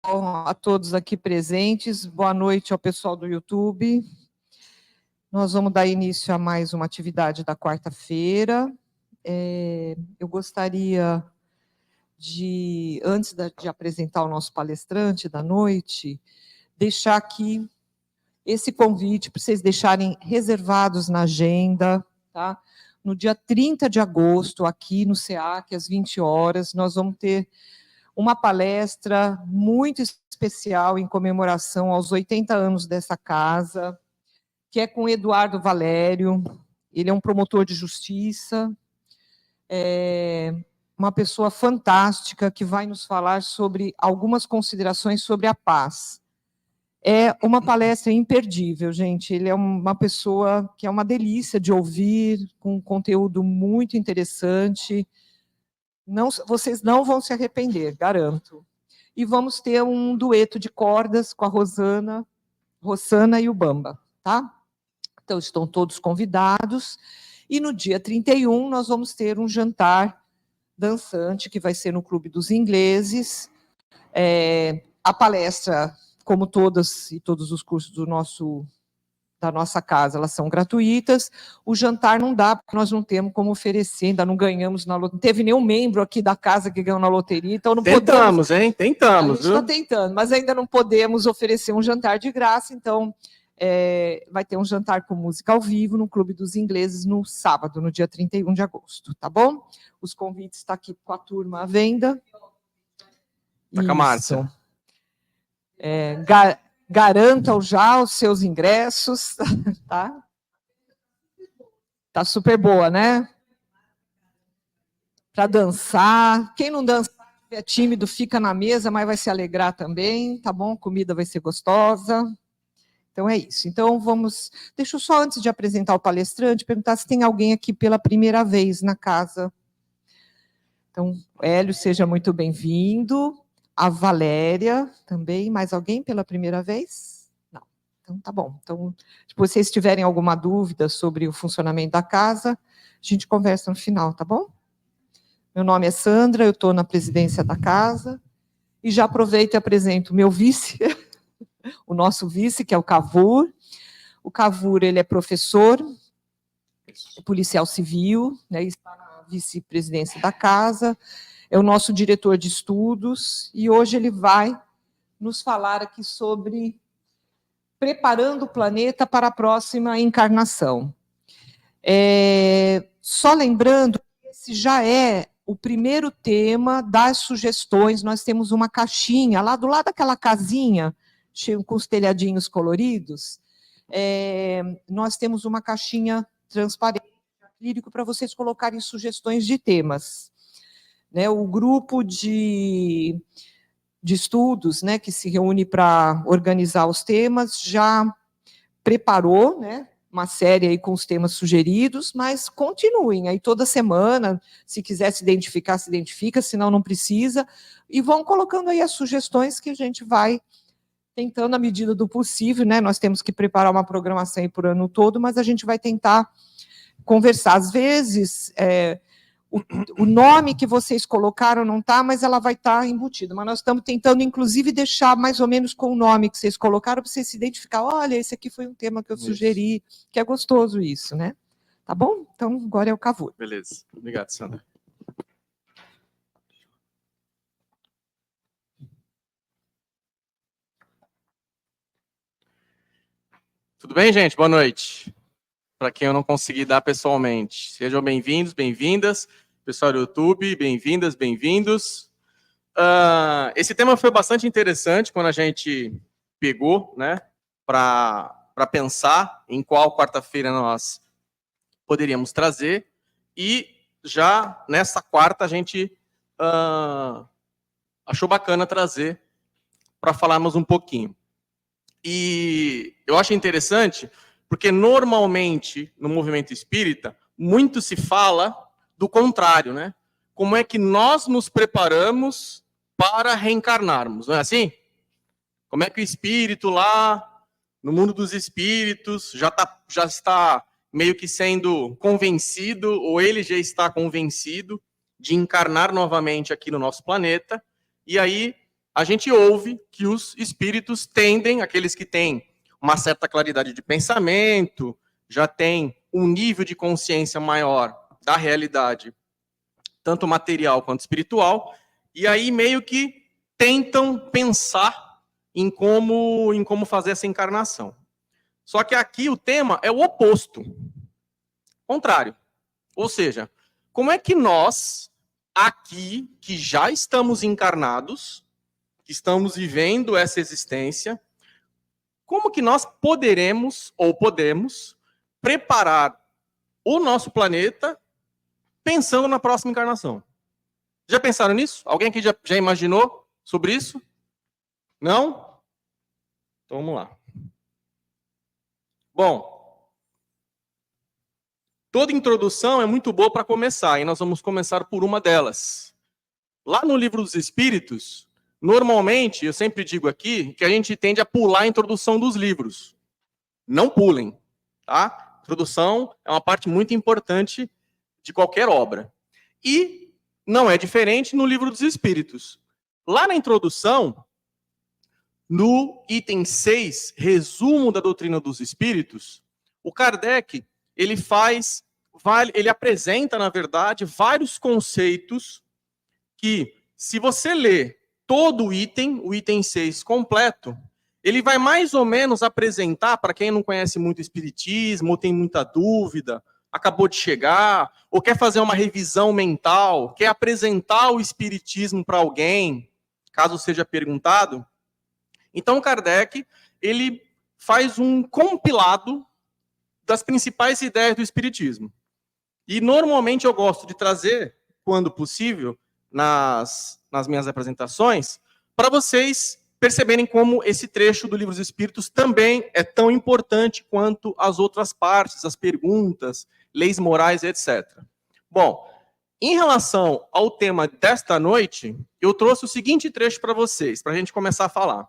A todos aqui presentes, boa noite ao pessoal do YouTube. Nós vamos dar início a mais uma atividade da quarta-feira. Eu gostaria de, antes de apresentar o nosso palestrante da noite, deixar aqui esse convite para vocês deixarem reservados na agenda, tá? No dia 30 de agosto, aqui no SEAC, às 20 horas, nós vamos ter uma palestra muito especial em comemoração aos 80 anos dessa casa, que é com Eduardo Valério. Ele é um promotor de justiça, uma pessoa fantástica que vai nos falar sobre algumas considerações sobre a paz. É uma palestra imperdível, gente. Ele é uma pessoa que é uma delícia de ouvir, com conteúdo muito interessante. Não, vocês não vão se arrepender, garanto. E vamos ter um dueto de cordas com a Rossana e o Bamba, tá? Então, estão todos convidados. E no dia 31, nós vamos ter um jantar dançante, que vai ser no Clube dos Ingleses. A palestra, como todas e todos os cursos da nossa casa, elas são gratuitas. O jantar não dá, porque nós não temos como oferecer, ainda não ganhamos na loteria. Não teve nenhum membro aqui da casa que ganhou na loteria, então não Tentamos, hein? Tentamos, a gente está tentando, mas ainda não podemos oferecer um jantar de graça, então vai ter um jantar com música ao vivo no Clube dos Ingleses no sábado, no dia 31 de agosto, tá bom? Os convites estão aqui com a turma à venda. Tá com a Márcia. Garantam já os seus ingressos, tá? Tá super boa, né? Para dançar. Quem não dança, é tímido, fica na mesa, mas vai se alegrar também, tá bom? A comida vai ser gostosa. Então é isso. Então vamos. Deixa eu só, antes de apresentar o palestrante, perguntar se tem alguém aqui pela primeira vez na casa. Então, Hélio, seja muito bem-vindo. A Valéria também. Mais alguém pela primeira vez? Não. Então, tá bom. Então, se vocês tiverem alguma dúvida sobre o funcionamento da casa, a gente conversa no final, tá bom? Meu nome é Sandra, eu estou na presidência da casa. E já aproveito e apresento o meu vice, o nosso vice, que é o Cavour. O Cavour, ele é professor, policial civil, né, está na vice-presidência da casa, é o nosso diretor de estudos, e hoje ele vai nos falar aqui sobre preparando o planeta para a próxima encarnação. Só lembrando que esse já é o primeiro tema das sugestões. Nós temos uma caixinha lá do lado daquela casinha, com os telhadinhos coloridos. Nós temos uma caixinha transparente, acrílico, para vocês colocarem sugestões de temas. Né, o grupo de estudos, né, que se reúne para organizar os temas já preparou, né, uma série aí com os temas sugeridos, mas continuem aí toda semana, se quiser se identificar, se identifica, senão não precisa, e vão colocando aí as sugestões que a gente vai tentando à medida do possível, né, nós temos que preparar uma programação aí por ano todo, mas a gente vai tentar conversar. Às vezes, o nome que vocês colocaram não está, mas ela vai estar embutida. Mas nós estamos tentando, inclusive, deixar mais ou menos com o nome que vocês colocaram, para vocês se identificar. Olha, esse aqui foi um tema que eu sugeri, que é gostoso isso, né? Tá bom? Então, agora é o Cavour. Beleza. Obrigado, Sandra. Tudo bem, gente? Boa noite. Para quem eu não consegui dar pessoalmente, sejam bem-vindos, bem-vindas. Pessoal do YouTube, bem-vindas, bem-vindos. Esse tema foi bastante interessante quando a gente pegou, né, para pensar em qual quarta-feira nós poderíamos trazer. E já nessa quarta a gente achou bacana trazer para falarmos um pouquinho. E eu acho interessante porque normalmente no movimento espírita muito se fala do contrário, né? Como é que nós nos preparamos para reencarnarmos, não é assim? Como é que o espírito lá no mundo dos espíritos já está meio que sendo convencido, ou ele já está convencido de encarnar novamente aqui no nosso planeta, e aí a gente ouve que os espíritos tendem, aqueles que têm uma certa claridade de pensamento, já têm um nível de consciência maior da realidade, tanto material quanto espiritual, e aí meio que tentam pensar em como fazer essa encarnação. Só que aqui o tema é o oposto, contrário. Ou seja, como é que nós, aqui, que já estamos encarnados, que estamos vivendo essa existência, como que nós poderemos ou podemos preparar o nosso planeta pensando na próxima encarnação? Já pensaram nisso? Alguém aqui já imaginou sobre isso? Não? Então vamos lá. Bom, toda introdução é muito boa para começar, e nós vamos começar por uma delas. Lá no Livro dos Espíritos, normalmente, eu sempre digo aqui, que a gente tende a pular a introdução dos livros. Não pulem, tá? Introdução é uma parte muito importante de qualquer obra. E não é diferente no Livro dos Espíritos. Lá na introdução, no item 6, resumo da doutrina dos espíritos, o Kardec, ele apresenta, na verdade, vários conceitos que, se você ler todo o item 6 completo, ele vai mais ou menos apresentar, para quem não conhece muito espiritismo, ou tem muita dúvida, acabou de chegar, ou quer fazer uma revisão mental, quer apresentar o espiritismo para alguém, caso seja perguntado. Então, Kardec, ele faz um compilado das principais ideias do espiritismo. E, normalmente, eu gosto de trazer, quando possível, nas minhas apresentações, para vocês perceberem como esse trecho do Livro dos Espíritos também é tão importante quanto as outras partes, as perguntas, leis morais, etc. Bom, em relação ao tema desta noite, eu trouxe o seguinte trecho para vocês, para a gente começar a falar.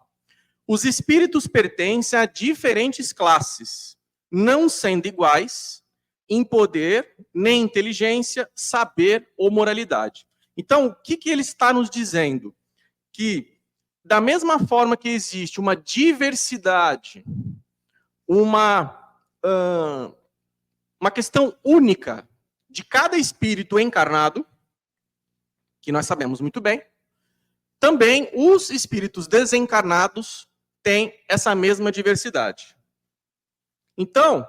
Os espíritos pertencem a diferentes classes, não sendo iguais em poder, nem inteligência, saber ou moralidade. Então, o que ele está nos dizendo? Que, da mesma forma que existe uma diversidade, uma questão única de cada espírito encarnado, que nós sabemos muito bem, também os espíritos desencarnados têm essa mesma diversidade. Então,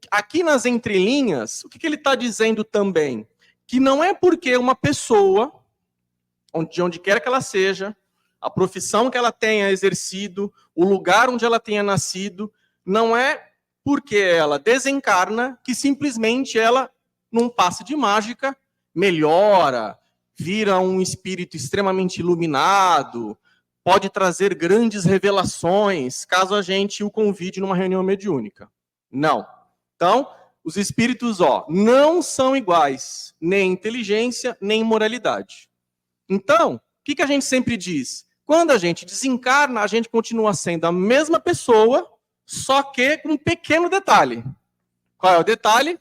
aqui nas entrelinhas, o que ele está dizendo também? Que não é porque uma pessoa, de onde quer que ela seja, a profissão que ela tenha exercido, o lugar onde ela tenha nascido, não é porque ela desencarna que simplesmente ela, num passe de mágica, melhora, vira um espírito extremamente iluminado, pode trazer grandes revelações, caso a gente o convide numa reunião mediúnica. Não. Então, os espíritos, não são iguais, nem inteligência, nem moralidade. Então, o que a gente sempre diz? Quando a gente desencarna, a gente continua sendo a mesma pessoa, só que com um pequeno detalhe. Qual é o detalhe?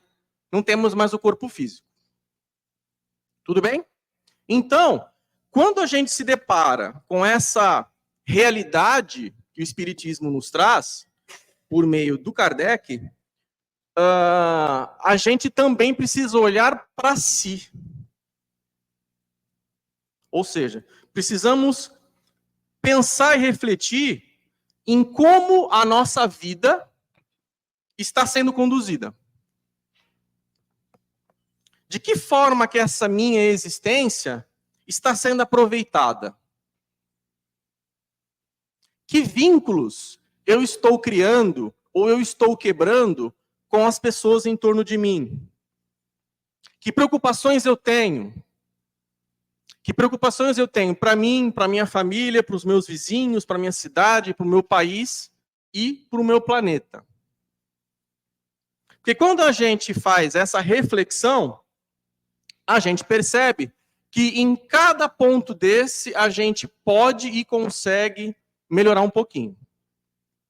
Não temos mais o corpo físico. Tudo bem? Então, quando a gente se depara com essa realidade que o Espiritismo nos traz, por meio do Kardec, a gente também precisa olhar para si. Ou seja, precisamos pensar e refletir em como a nossa vida está sendo conduzida. De que forma que essa minha existência está sendo aproveitada? Que vínculos eu estou criando ou eu estou quebrando com as pessoas em torno de mim? Que preocupações eu tenho? Que preocupações eu tenho para mim, para minha família, para os meus vizinhos, para minha cidade, para o meu país e para o meu planeta? Porque quando a gente faz essa reflexão, a gente percebe que em cada ponto desse a gente pode e consegue melhorar um pouquinho.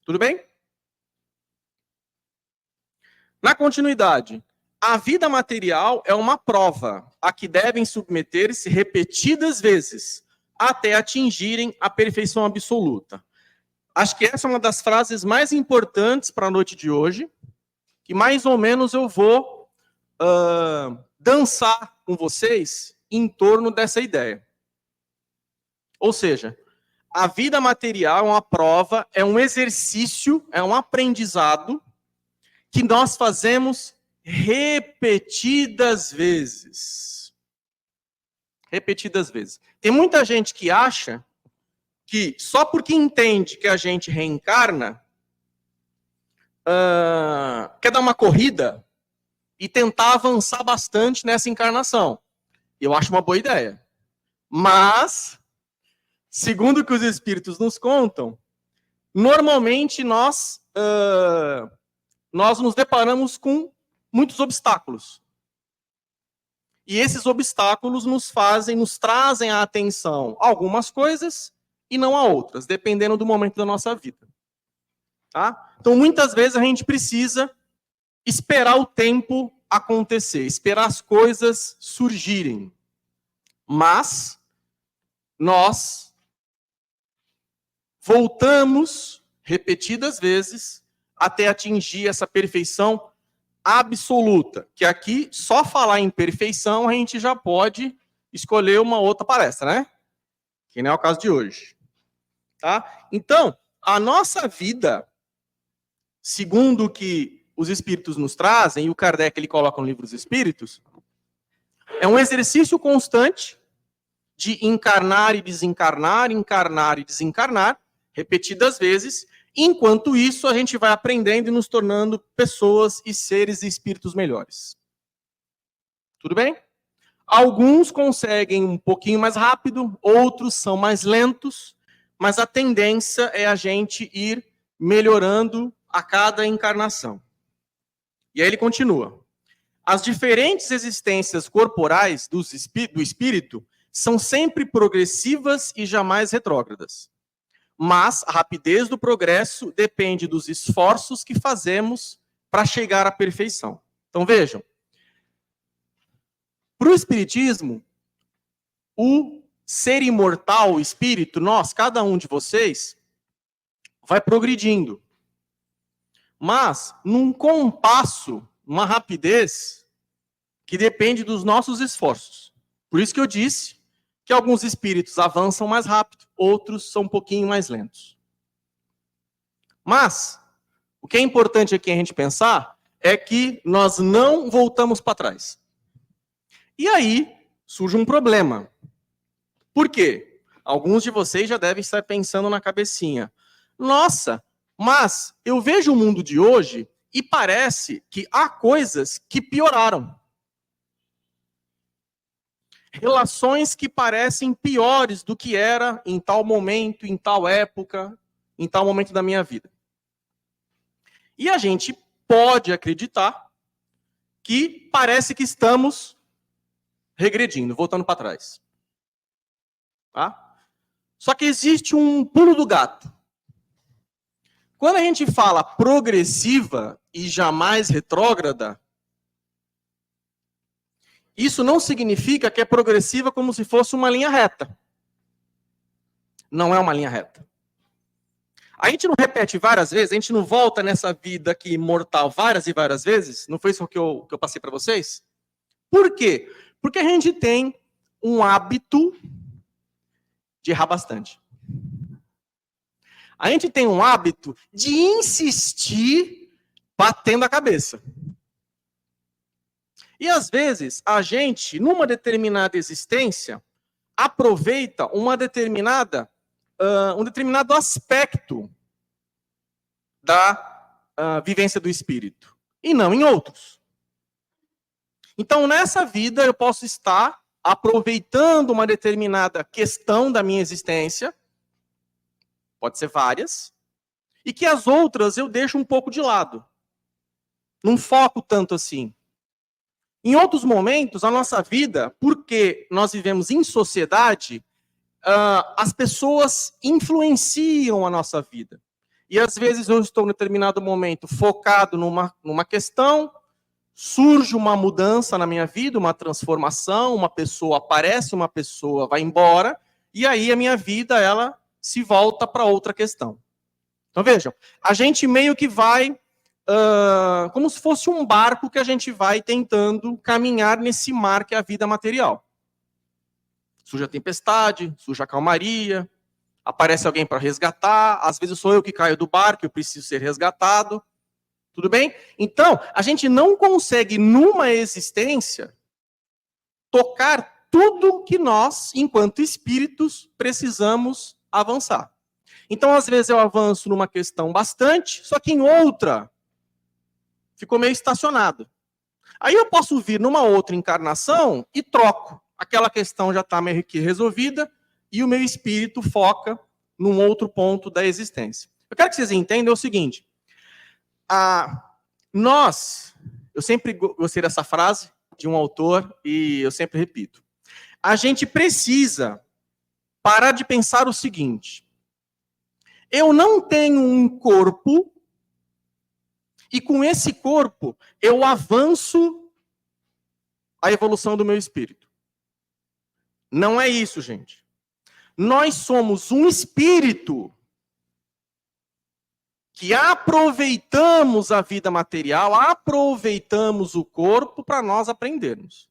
Tudo bem? Na continuidade, a vida material é uma prova a que devem submeter-se repetidas vezes até atingirem a perfeição absoluta. Acho que essa é uma das frases mais importantes para a noite de hoje, que mais ou menos eu vou dançar com vocês em torno dessa ideia. Ou seja, a vida material é uma prova, é um exercício, é um aprendizado que nós fazemos repetidas vezes. Repetidas vezes. Tem muita gente que acha que só porque entende que a gente reencarna, quer dar uma corrida e tentar avançar bastante nessa encarnação. Eu acho uma boa ideia. Mas, segundo o que os espíritos nos contam, normalmente nós nos deparamos com muitos obstáculos. E esses obstáculos nos trazem à atenção algumas coisas e não a outras, dependendo do momento da nossa vida. Tá? Então, muitas vezes a gente precisa esperar o tempo acontecer, esperar as coisas surgirem. Mas nós voltamos repetidas vezes até atingir essa perfeição absoluta, que aqui, só falar em perfeição, a gente já pode escolher uma outra palestra, né? Que não é o caso de hoje. Tá? Então, a nossa vida, segundo o que os espíritos nos trazem, e o Kardec ele coloca no livro dos Espíritos, é um exercício constante de encarnar e desencarnar, encarnar e desencarnar, repetidas vezes. Enquanto isso, a gente vai aprendendo e nos tornando pessoas e seres e espíritos melhores. Tudo bem? Alguns conseguem um pouquinho mais rápido, outros são mais lentos, mas a tendência é a gente ir melhorando a cada encarnação. E aí ele continua. As diferentes existências corporais do espírito são sempre progressivas e jamais retrógradas. Mas a rapidez do progresso depende dos esforços que fazemos para chegar à perfeição. Então vejam, para o Espiritismo, o ser imortal, o espírito, nós, cada um de vocês, vai progredindo. Mas num compasso, uma rapidez que depende dos nossos esforços. Por isso que eu disse que alguns espíritos avançam mais rápido, outros são um pouquinho mais lentos. Mas o que é importante aqui a gente pensar é que nós não voltamos para trás. E aí surge um problema. Por quê? Alguns de vocês já devem estar pensando na cabecinha. Nossa, mas eu vejo o mundo de hoje e parece que há coisas que pioraram. Relações que parecem piores do que era em tal momento, em tal época, em tal momento da minha vida. E a gente pode acreditar que parece que estamos regredindo, voltando para trás. Tá? Só que existe um pulo do gato. Quando a gente fala progressiva e jamais retrógrada, isso não significa que é progressiva como se fosse uma linha reta. Não é uma linha reta. A gente não repete várias vezes, a gente não volta nessa vida aqui mortal várias e várias vezes? Não foi isso que eu passei para vocês? Por quê? Porque a gente tem um hábito de errar bastante. A gente tem um hábito de insistir batendo a cabeça. E às vezes, a gente, numa determinada existência, aproveita um determinado aspecto da vivência do espírito, e não em outros. Então, nessa vida, eu posso estar aproveitando uma determinada questão da minha existência, pode ser várias, e que as outras eu deixo um pouco de lado. Não foco tanto assim. Em outros momentos, a nossa vida, porque nós vivemos em sociedade, as pessoas influenciam a nossa vida. E às vezes eu estou em determinado momento focado numa questão, surge uma mudança na minha vida, uma transformação, uma pessoa aparece, uma pessoa vai embora, e aí a minha vida, ela se volta para outra questão. Então, vejam, a gente meio que vai, como se fosse um barco que a gente vai tentando caminhar nesse mar que é a vida material. Surge a tempestade, surge a calmaria, aparece alguém para resgatar, às vezes sou eu que caio do barco, eu preciso ser resgatado. Tudo bem? Então, a gente não consegue, numa existência, tocar tudo que nós, enquanto espíritos, precisamos avançar. Então, às vezes, eu avanço numa questão bastante, só que em outra, ficou meio estacionado. Aí eu posso vir numa outra encarnação e troco. Aquela questão já está meio que resolvida, e o meu espírito foca num outro ponto da existência. Eu quero que vocês entendam o seguinte. Eu sempre gostei dessa frase de um autor e eu sempre repito. A gente precisa parar de pensar o seguinte: eu não tenho um corpo e com esse corpo eu avanço a evolução do meu espírito. Não é isso, gente. Nós somos um espírito que aproveitamos a vida material, aproveitamos o corpo para nós aprendermos.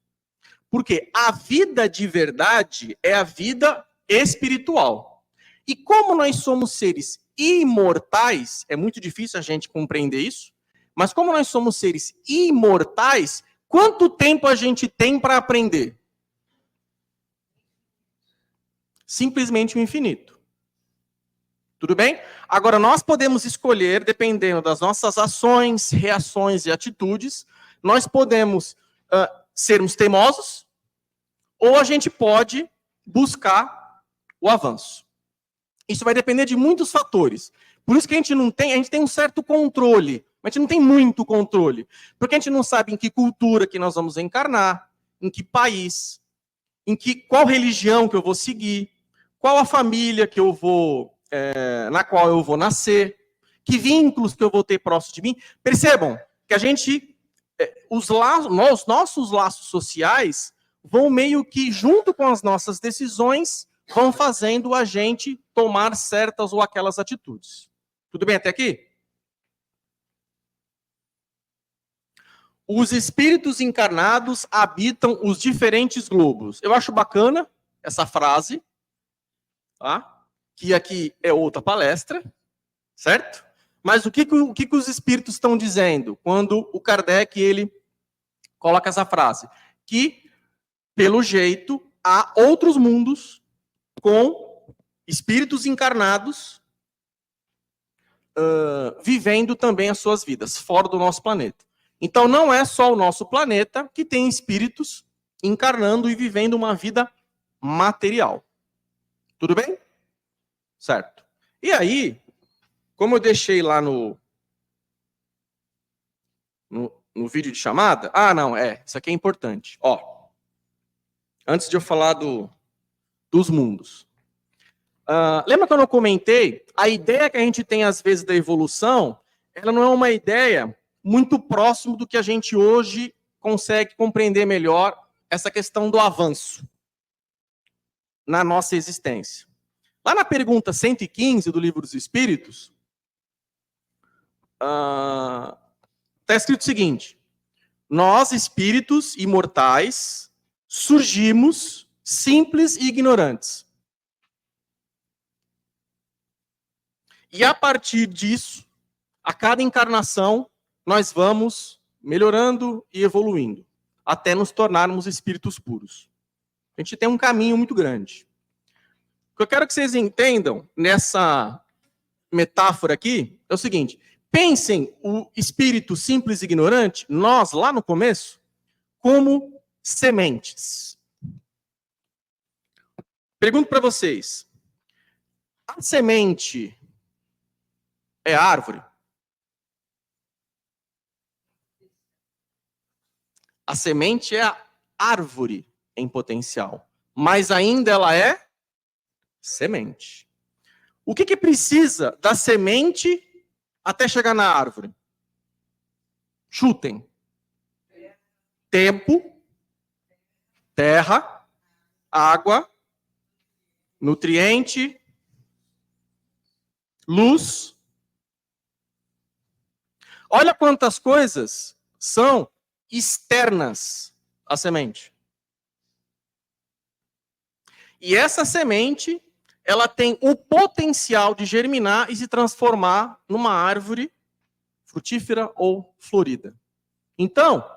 Porque a vida de verdade é a vida espiritual. E como nós somos seres imortais, é muito difícil a gente compreender isso, mas como nós somos seres imortais, quanto tempo a gente tem para aprender? Simplesmente o infinito. Tudo bem? Agora, nós podemos escolher, dependendo das nossas ações, reações e atitudes, nós podemos sermos teimosos, ou a gente pode buscar o avanço. Isso vai depender de muitos fatores. Por isso que a gente tem um certo controle, mas a gente não tem muito controle. Porque a gente não sabe em que cultura que nós vamos encarnar, em que país, qual religião que eu vou seguir, qual a família que eu vou... na qual eu vou nascer, que vínculos que eu vou ter próximo de mim. Percebam que a gente, os nossos laços sociais vão meio que, junto com as nossas decisões, vão fazendo a gente tomar certas ou aquelas atitudes. Tudo bem até aqui? Os espíritos encarnados habitam os diferentes globos. Eu acho bacana essa frase, tá? Que aqui é outra palestra, certo? Mas o que os espíritos estão dizendo quando o Kardec ele coloca essa frase? Que, pelo jeito, há outros mundos com espíritos encarnados vivendo também as suas vidas, fora do nosso planeta. Então, não é só o nosso planeta que tem espíritos encarnando e vivendo uma vida material. Tudo bem? Certo. E aí, como eu deixei lá no vídeo de chamada... isso aqui é importante. Antes de eu falar dos mundos. Lembra quando eu comentei? A ideia que a gente tem, às vezes, da evolução, ela não é uma ideia muito próxima do que a gente hoje consegue compreender melhor essa questão do avanço na nossa existência. Lá na pergunta 115 do Livro dos Espíritos, está escrito o seguinte: nós, espíritos imortais, surgimos simples e ignorantes. E a partir disso, a cada encarnação, nós vamos melhorando e evoluindo, até nos tornarmos espíritos puros. A gente tem um caminho muito grande. O que eu quero que vocês entendam nessa metáfora aqui é o seguinte: pensem o espírito simples e ignorante, nós lá no começo, como sementes. Pergunto para vocês: a semente é árvore? A semente é a árvore em potencial, mas ainda ela é semente. O que precisa da semente até chegar na árvore? Chutem. Tempo, terra, água, nutriente, luz. Olha quantas coisas são externas à semente. E essa semente, ela tem o potencial de germinar e se transformar numa árvore frutífera ou florida. Então,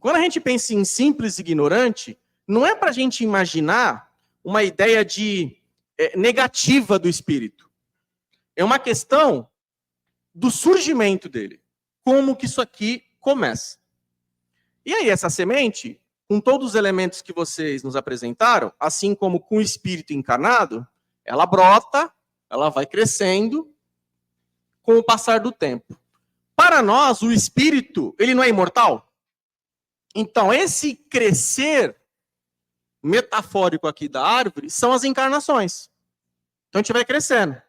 quando a gente pensa em simples e ignorante, não é para a gente imaginar uma ideia de negativa do espírito. É uma questão do surgimento dele. Como que isso aqui começa. E aí, essa semente, com todos os elementos que vocês nos apresentaram, assim como com o espírito encarnado, ela brota, ela vai crescendo com o passar do tempo. Para nós, o espírito, ele não é imortal? Então, esse crescer metafórico aqui da árvore são as encarnações. Então, a gente vai crescendo.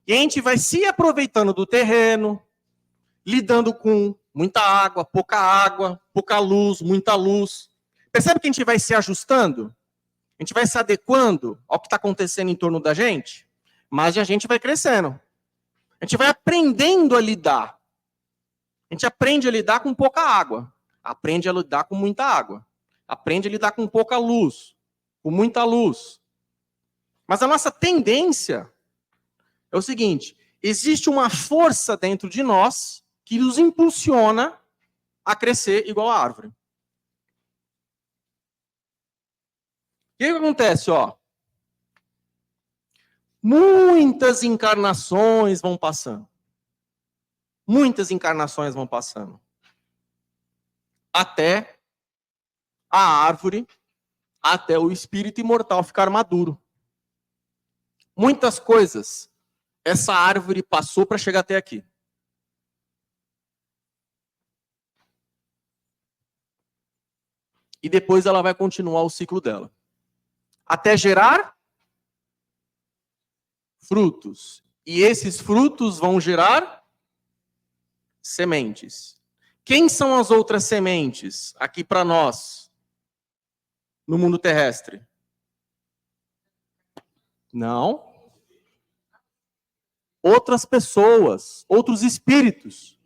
E a gente vai se aproveitando do terreno, lidando com muita água, pouca luz, muita luz. Percebe que a gente vai se ajustando? A gente vai se adequando ao que está acontecendo em torno da gente? Mas a gente vai crescendo. A gente vai aprendendo a lidar. A gente aprende a lidar com pouca água. Aprende a lidar com muita água. Aprende a lidar com pouca luz. Com muita luz. Mas a nossa tendência é o seguinte: existe uma força dentro de nós que nos impulsiona a crescer igual a árvore. E aí o que acontece, ó? Muitas encarnações vão passando. Muitas encarnações vão passando. Até a árvore, até o espírito imortal ficar maduro. Muitas coisas essa árvore passou para chegar até aqui. E depois ela vai continuar o ciclo dela. Até gerar frutos. E esses frutos vão gerar sementes. Quem são as outras sementes aqui para nós, no mundo terrestre? Não. Outras pessoas, outros espíritos,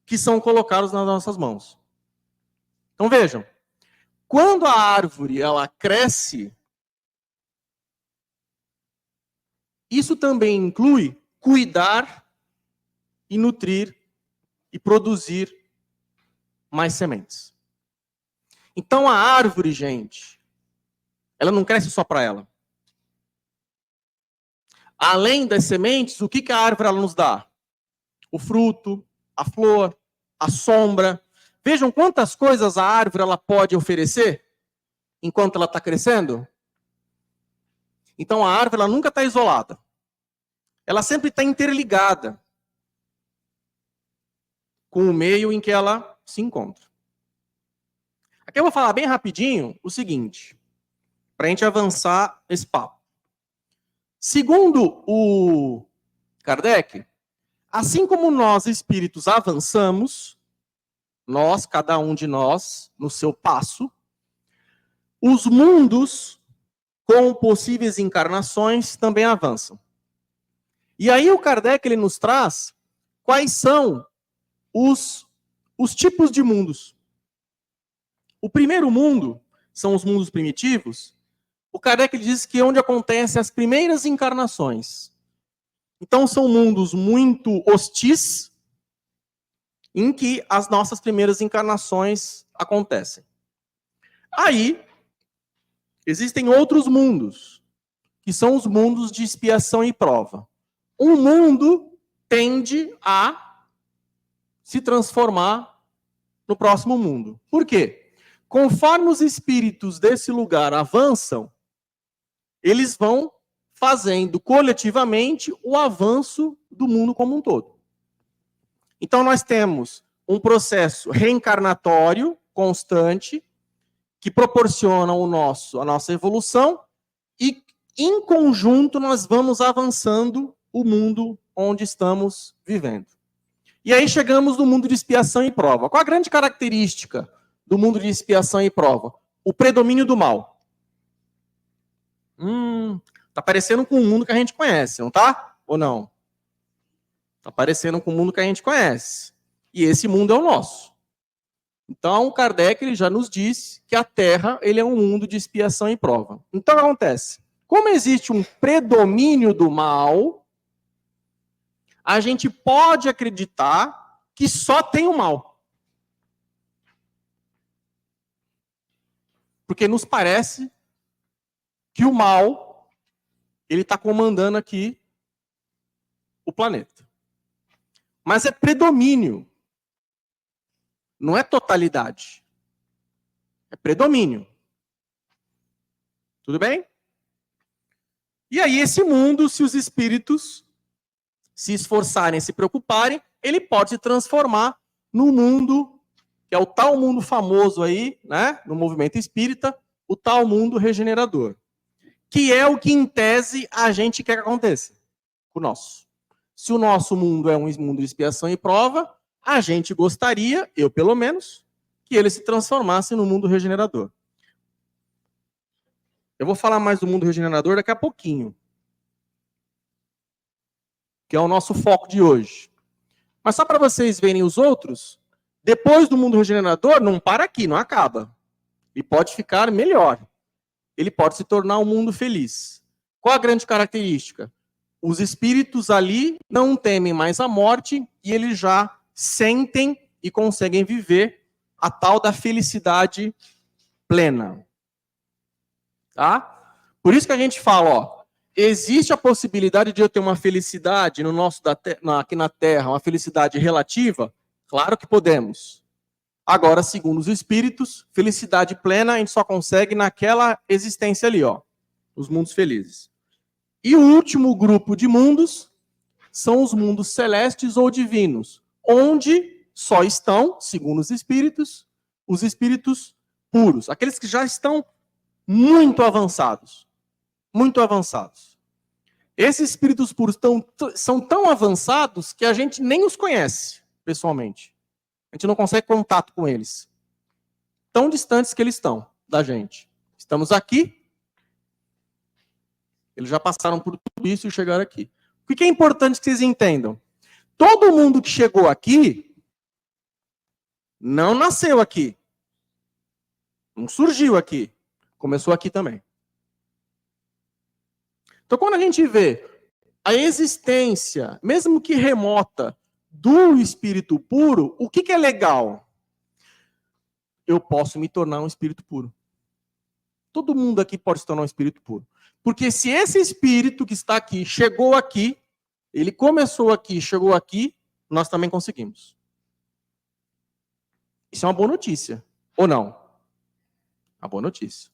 que são colocados nas nossas mãos. Então vejam, quando a árvore ela cresce, isso também inclui cuidar e nutrir e produzir mais sementes. Então a árvore, gente, ela não cresce só para ela. Além das sementes, o que a árvore ela nos dá? O fruto, a flor, a sombra. Vejam quantas coisas a árvore ela pode oferecer enquanto ela está crescendo. Então a árvore ela nunca está isolada. Ela sempre está interligada com o meio em que ela se encontra. Aqui eu vou falar bem rapidinho o seguinte, para a gente avançar esse papo. Segundo o Kardec, assim como nós espíritos avançamos, nós, cada um de nós, no seu passo, os mundos com possíveis encarnações também avançam. E aí o Kardec ele nos traz quais são os tipos de mundos. O primeiro mundo são os mundos primitivos. O Kardec ele diz que é onde acontecem as primeiras encarnações. Então são mundos muito hostis, em que as nossas primeiras encarnações acontecem. Aí, existem outros mundos, que são os mundos de expiação e prova. Um mundo tende a se transformar no próximo mundo. Por quê? Conforme os espíritos desse lugar avançam, eles vão fazendo coletivamente o avanço do mundo como um todo. Então, nós temos um processo reencarnatório constante que proporciona a nossa evolução e, em conjunto, nós vamos avançando o mundo onde estamos vivendo. E aí chegamos no mundo de expiação e prova. Qual a grande característica do mundo de expiação e prova? O predomínio do mal. Tá parecendo com o mundo que a gente conhece, não tá? Ou não? Tá parecendo com o mundo que a gente conhece. E esse mundo é o nosso. Então, Kardec ele já nos disse que a Terra ele é um mundo de expiação e prova. Então, o que acontece? Como existe um predomínio do mal, a gente pode acreditar que só tem o mal. Porque nos parece que o mal ele está comandando aqui o planeta. Mas é predomínio. Não é totalidade. É predomínio. Tudo bem? E aí, esse mundo, se os espíritos se esforçarem, se preocuparem, ele pode se transformar num mundo, que é o tal mundo famoso aí, né, no movimento espírita, o tal mundo regenerador. Que é o que, em tese, a gente quer que aconteça. O nosso. Se o nosso mundo é um mundo de expiação e prova, a gente gostaria, eu pelo menos, que ele se transformasse no mundo regenerador. Eu vou falar mais do mundo regenerador daqui a pouquinho, que é o nosso foco de hoje. Mas só para vocês verem os outros, depois do mundo regenerador, não para aqui, não acaba. Ele pode ficar melhor. Ele pode se tornar um mundo feliz. Qual a grande característica? Os espíritos ali não temem mais a morte e eles já sentem e conseguem viver a tal da felicidade plena. Tá? Por isso que a gente fala, ó, existe a possibilidade de eu ter uma felicidade no nosso aqui na Terra, uma felicidade relativa? Claro que podemos. Agora, segundo os espíritos, felicidade plena a gente só consegue naquela existência ali, ó, os mundos felizes. E o último grupo de mundos são os mundos celestes ou divinos, onde só estão, segundo os espíritos puros, aqueles que já estão muito avançados. Muito avançados. Esses espíritos puros são tão avançados que a gente nem os conhece pessoalmente. A gente não consegue contato com eles. Tão distantes que eles estão da gente. Estamos aqui, eles já passaram por tudo isso e chegaram aqui. O que é importante que vocês entendam? Todo mundo que chegou aqui não nasceu aqui. Não surgiu aqui. Começou aqui também. Então, quando a gente vê a existência, mesmo que remota, do espírito puro, o que é legal? Eu posso me tornar um espírito puro. Todo mundo aqui pode se tornar um espírito puro. Porque se esse espírito que está aqui, chegou aqui, ele começou aqui, chegou aqui, nós também conseguimos. Isso é uma boa notícia. Ou não? Uma boa notícia.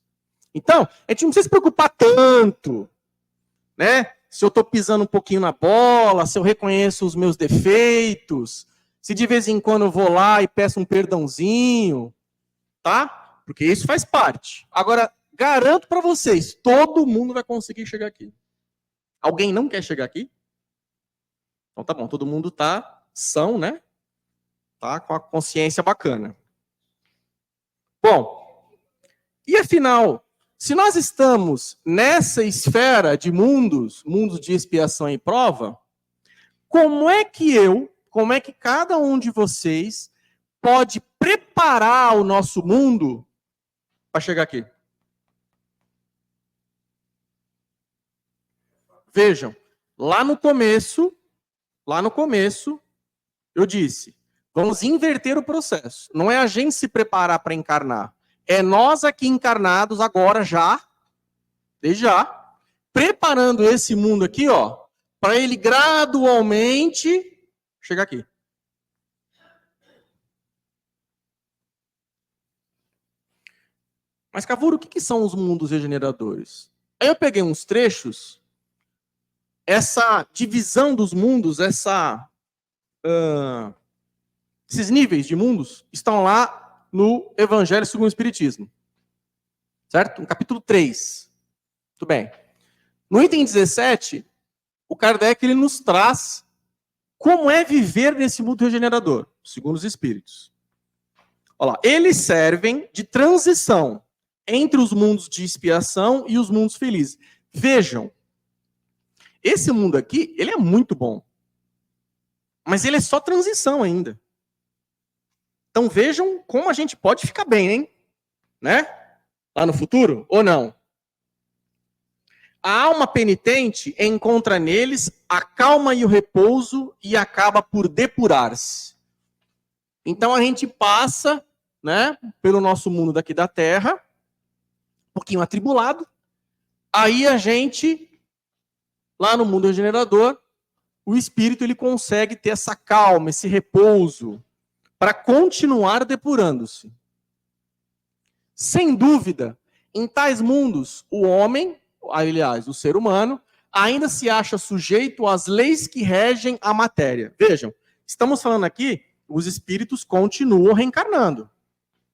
Então, a gente não precisa se preocupar tanto, né? Se eu estou pisando um pouquinho na bola, se eu reconheço os meus defeitos, se de vez em quando eu vou lá e peço um perdãozinho, tá? Porque isso faz parte. Agora, garanto para vocês, todo mundo vai conseguir chegar aqui. Alguém não quer chegar aqui? Então tá bom, todo mundo tá são, né? Tá com a consciência bacana. Bom, e afinal, se nós estamos nessa esfera de mundos de expiação e prova, como é que cada um de vocês pode preparar o nosso mundo para chegar aqui? Vejam, lá no começo, eu disse, vamos inverter o processo. Não é a gente se preparar para encarnar. É nós aqui encarnados agora já, desde já, preparando esse mundo aqui, ó, para ele gradualmente chegar aqui. Mas, Cavuro, o que são os mundos regeneradores? Aí eu peguei uns trechos, essa divisão dos mundos, esses níveis de mundos estão lá no Evangelho segundo o Espiritismo. Certo? No capítulo 3. Muito bem. No item 17, o Kardec ele nos traz como é viver nesse mundo regenerador, segundo os Espíritos. Olha lá. Eles servem de transição entre os mundos de expiação e os mundos felizes. Vejam, esse mundo aqui, ele é muito bom. Mas ele é só transição ainda. Então vejam como a gente pode ficar bem, hein? Né? Lá no futuro, ou não? A alma penitente encontra neles a calma e o repouso e acaba por depurar-se. Então a gente passa, né, pelo nosso mundo daqui da Terra, um pouquinho atribulado, aí a gente, lá no mundo regenerador, o espírito ele consegue ter essa calma, esse repouso, para continuar depurando-se. Sem dúvida, em tais mundos, o homem, aliás, o ser humano, ainda se acha sujeito às leis que regem a matéria. Vejam, estamos falando aqui, os espíritos continuam reencarnando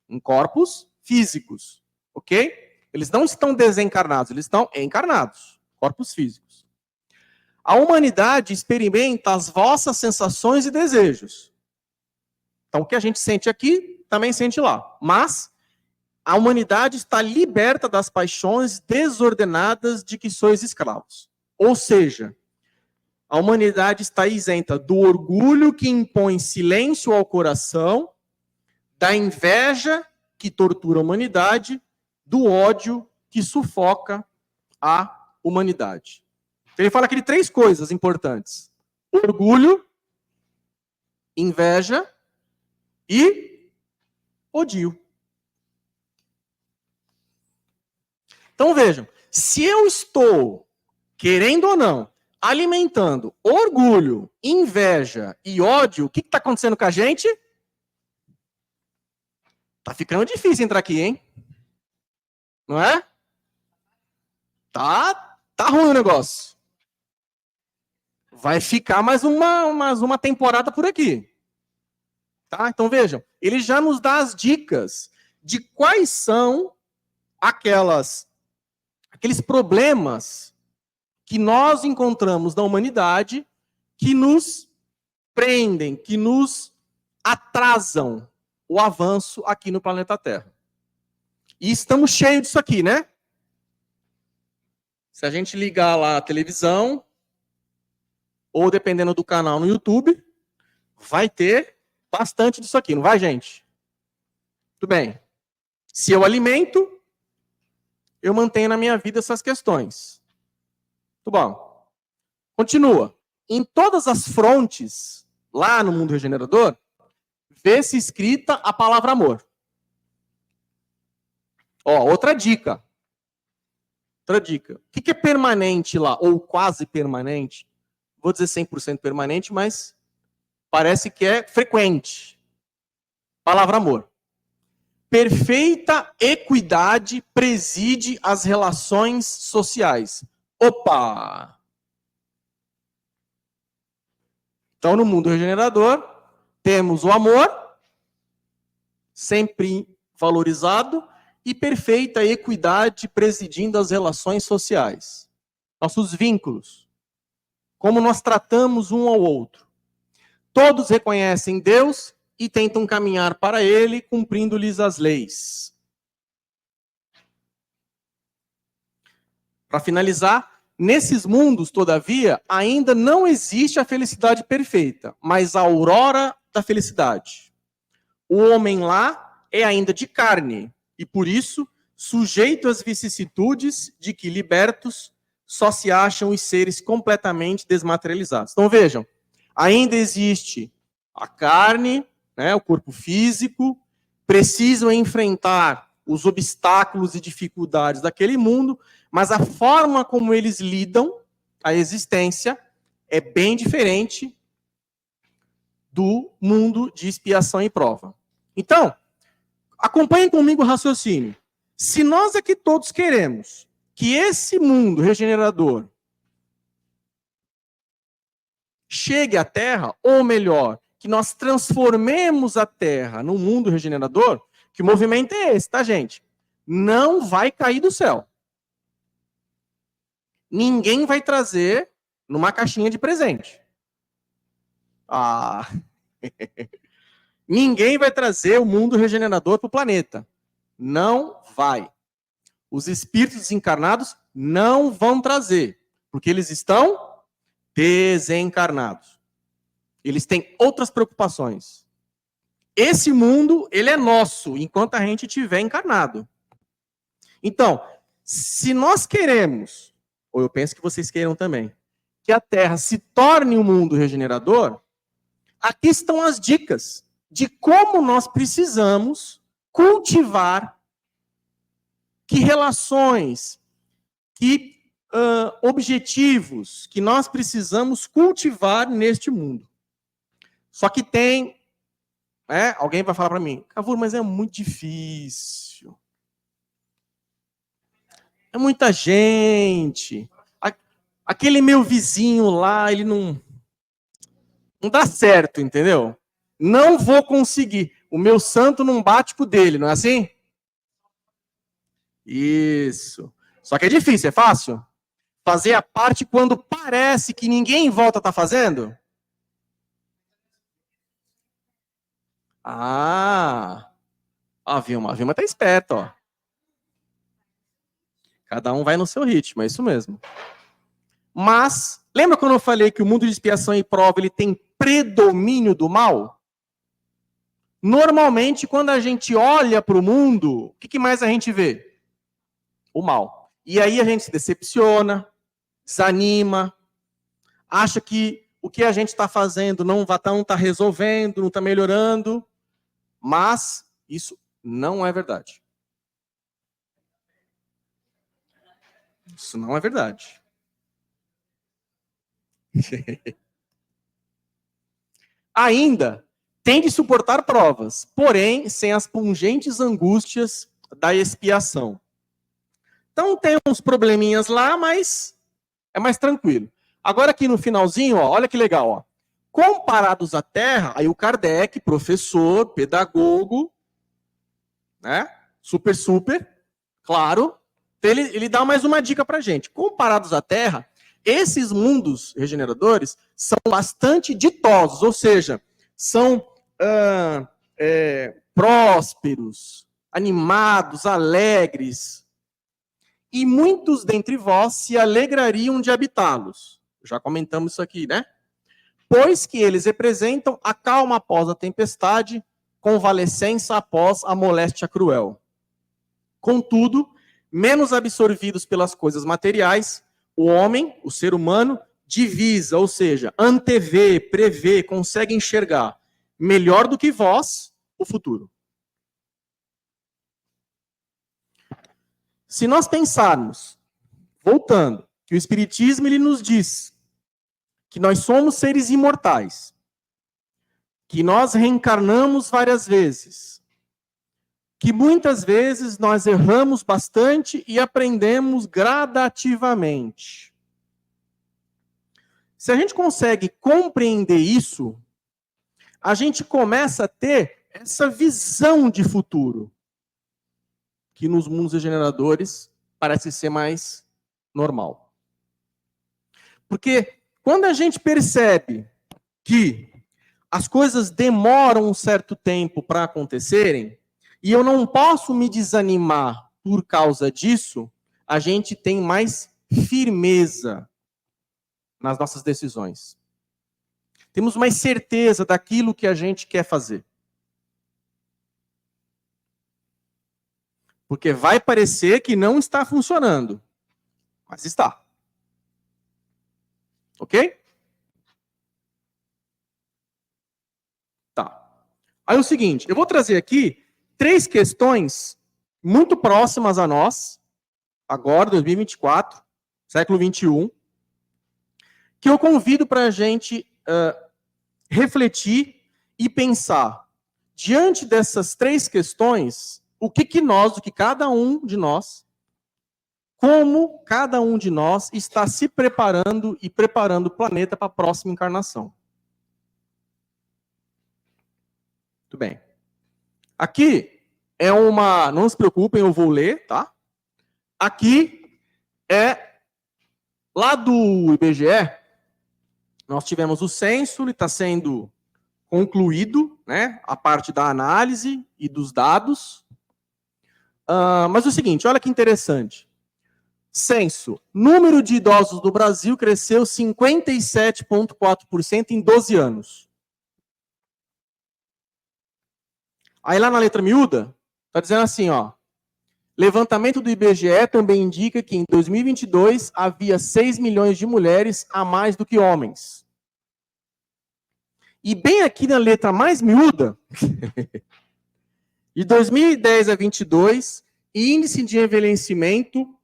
em corpos físicos, ok? Eles não estão desencarnados, eles estão encarnados, corpos físicos. A humanidade experimenta as vossas sensações e desejos. Então, o que a gente sente aqui, também sente lá. Mas a humanidade está liberta das paixões desordenadas de que sois escravos. Ou seja, a humanidade está isenta do orgulho que impõe silêncio ao coração, da inveja que tortura a humanidade, do ódio que sufoca a humanidade. Então, ele fala aqui de 3 coisas importantes: orgulho, inveja e ódio. Então vejam, se eu estou, querendo ou não, alimentando orgulho, inveja e ódio, o que está acontecendo com a gente? Tá ficando difícil entrar aqui, hein? Não é? Tá ruim o negócio. Vai ficar mais uma temporada por aqui. Tá? Então vejam, ele já nos dá as dicas de quais são aqueles problemas que nós encontramos na humanidade que nos prendem, que nos atrasam o avanço aqui no planeta Terra. E estamos cheios disso aqui, né? Se a gente ligar lá a televisão, ou dependendo do canal no YouTube, vai ter bastante disso aqui, não vai, gente? Tudo bem. Se eu alimento, eu mantenho na minha vida essas questões. Muito bom. Continua. Em todas as frontes, lá no mundo regenerador, vê-se escrita a palavra amor. Ó, outra dica. Outra dica. O que é permanente lá, ou quase permanente? Vou dizer 100% permanente, mas parece que é frequente. Palavra amor. Perfeita equidade preside as relações sociais. Opa! Então, no mundo regenerador, temos o amor, sempre valorizado, e perfeita equidade presidindo as relações sociais. Nossos vínculos. Como nós tratamos um ao outro. Todos reconhecem Deus e tentam caminhar para Ele, cumprindo-lhes as leis. Para finalizar, nesses mundos, todavia, ainda não existe a felicidade perfeita, mas a aurora da felicidade. O homem lá é ainda de carne, e por isso, sujeito às vicissitudes de que, libertos, só se acham os seres completamente desmaterializados. Então vejam, ainda existe a carne, né, o corpo físico, precisam enfrentar os obstáculos e dificuldades daquele mundo, mas a forma como eles lidam a existência é bem diferente do mundo de expiação e prova. Então, acompanhem comigo o raciocínio. Se nós aqui todos queremos que esse mundo regenerador chegue à Terra, ou melhor, que nós transformemos a Terra num mundo regenerador, que o movimento é esse, tá, gente? Não vai cair do céu. Ninguém vai trazer numa caixinha de presente. Ninguém vai trazer o mundo regenerador para o planeta. Não vai. Os espíritos desencarnados não vão trazer, porque eles estão desencarnados. Eles têm outras preocupações. Esse mundo, ele é nosso, enquanto a gente estiver encarnado. Então, se nós queremos, ou eu penso que vocês queiram também, que a Terra se torne um mundo regenerador, aqui estão as dicas de como nós precisamos cultivar, que relações, que objetivos que nós precisamos cultivar neste mundo. Só que tem, alguém vai falar para mim, Cavour, mas é muito difícil. É muita gente. Aquele meu vizinho lá, ele não dá certo, entendeu? Não vou conseguir. O meu santo não bate com o dele, não é assim? Isso. Só que é difícil, é fácil? Fazer a parte quando parece que ninguém em volta está fazendo? A Vilma tá esperta, ó. Cada um vai no seu ritmo, é isso mesmo. Mas, lembra quando eu falei que o mundo de expiação e prova ele tem predomínio do mal? Normalmente, quando a gente olha para o mundo, o que mais a gente vê? O mal. E aí a gente se decepciona, desanima, acha que o que a gente está fazendo não está resolvendo, não está melhorando. Mas isso não é verdade. Isso não é verdade. Ainda tem de suportar provas, porém sem as pungentes angústias da expiação. Então tem uns probleminhas lá, mas é mais tranquilo. Agora aqui no finalzinho, ó, olha que legal, ó. Comparados à Terra, aí o Kardec, professor, pedagogo, né? Super, claro. Ele dá mais uma dica pra gente. Comparados à Terra, esses mundos regeneradores são bastante ditosos, ou seja, são prósperos, animados, alegres. E muitos dentre vós se alegrariam de habitá-los. Já comentamos isso aqui, né? Pois que eles representam a calma após a tempestade, convalescença após a moléstia cruel. Contudo, menos absorvidos pelas coisas materiais, o homem, o ser humano, divisa, ou seja, antevê, prevê, consegue enxergar melhor do que vós o futuro. Se nós pensarmos, voltando, que o Espiritismo ele nos diz que nós somos seres imortais, que nós reencarnamos várias vezes, que muitas vezes nós erramos bastante e aprendemos gradativamente. Se a gente consegue compreender isso, a gente começa a ter essa visão de futuro, que nos mundos regeneradores parece ser mais normal. Porque quando a gente percebe que as coisas demoram um certo tempo para acontecerem, e eu não posso me desanimar por causa disso, a gente tem mais firmeza nas nossas decisões. Temos mais certeza daquilo que a gente quer fazer. Porque vai parecer que não está funcionando, mas está. Ok? Tá. Aí é o seguinte, eu vou trazer aqui 3 questões muito próximas a nós, agora, 2024, século 21, que eu convido para a gente refletir e pensar, diante dessas 3 questões, o que cada um de nós, como cada um de nós está se preparando e preparando o planeta para a próxima encarnação. Muito bem. Aqui é uma... Não se preocupem, eu vou ler, tá? Aqui é... Lá do IBGE, nós tivemos o censo, ele está sendo concluído, né? A parte da análise e dos dados. Mas é o seguinte, olha que interessante. Censo. Número de idosos do Brasil cresceu 57,4% em 12 anos. Aí lá na letra miúda, está dizendo assim, ó. Levantamento do IBGE também indica que em 2022 havia 6 milhões de mulheres a mais do que homens. E bem aqui na letra mais miúda, de 2010 a 22, índice de envelhecimento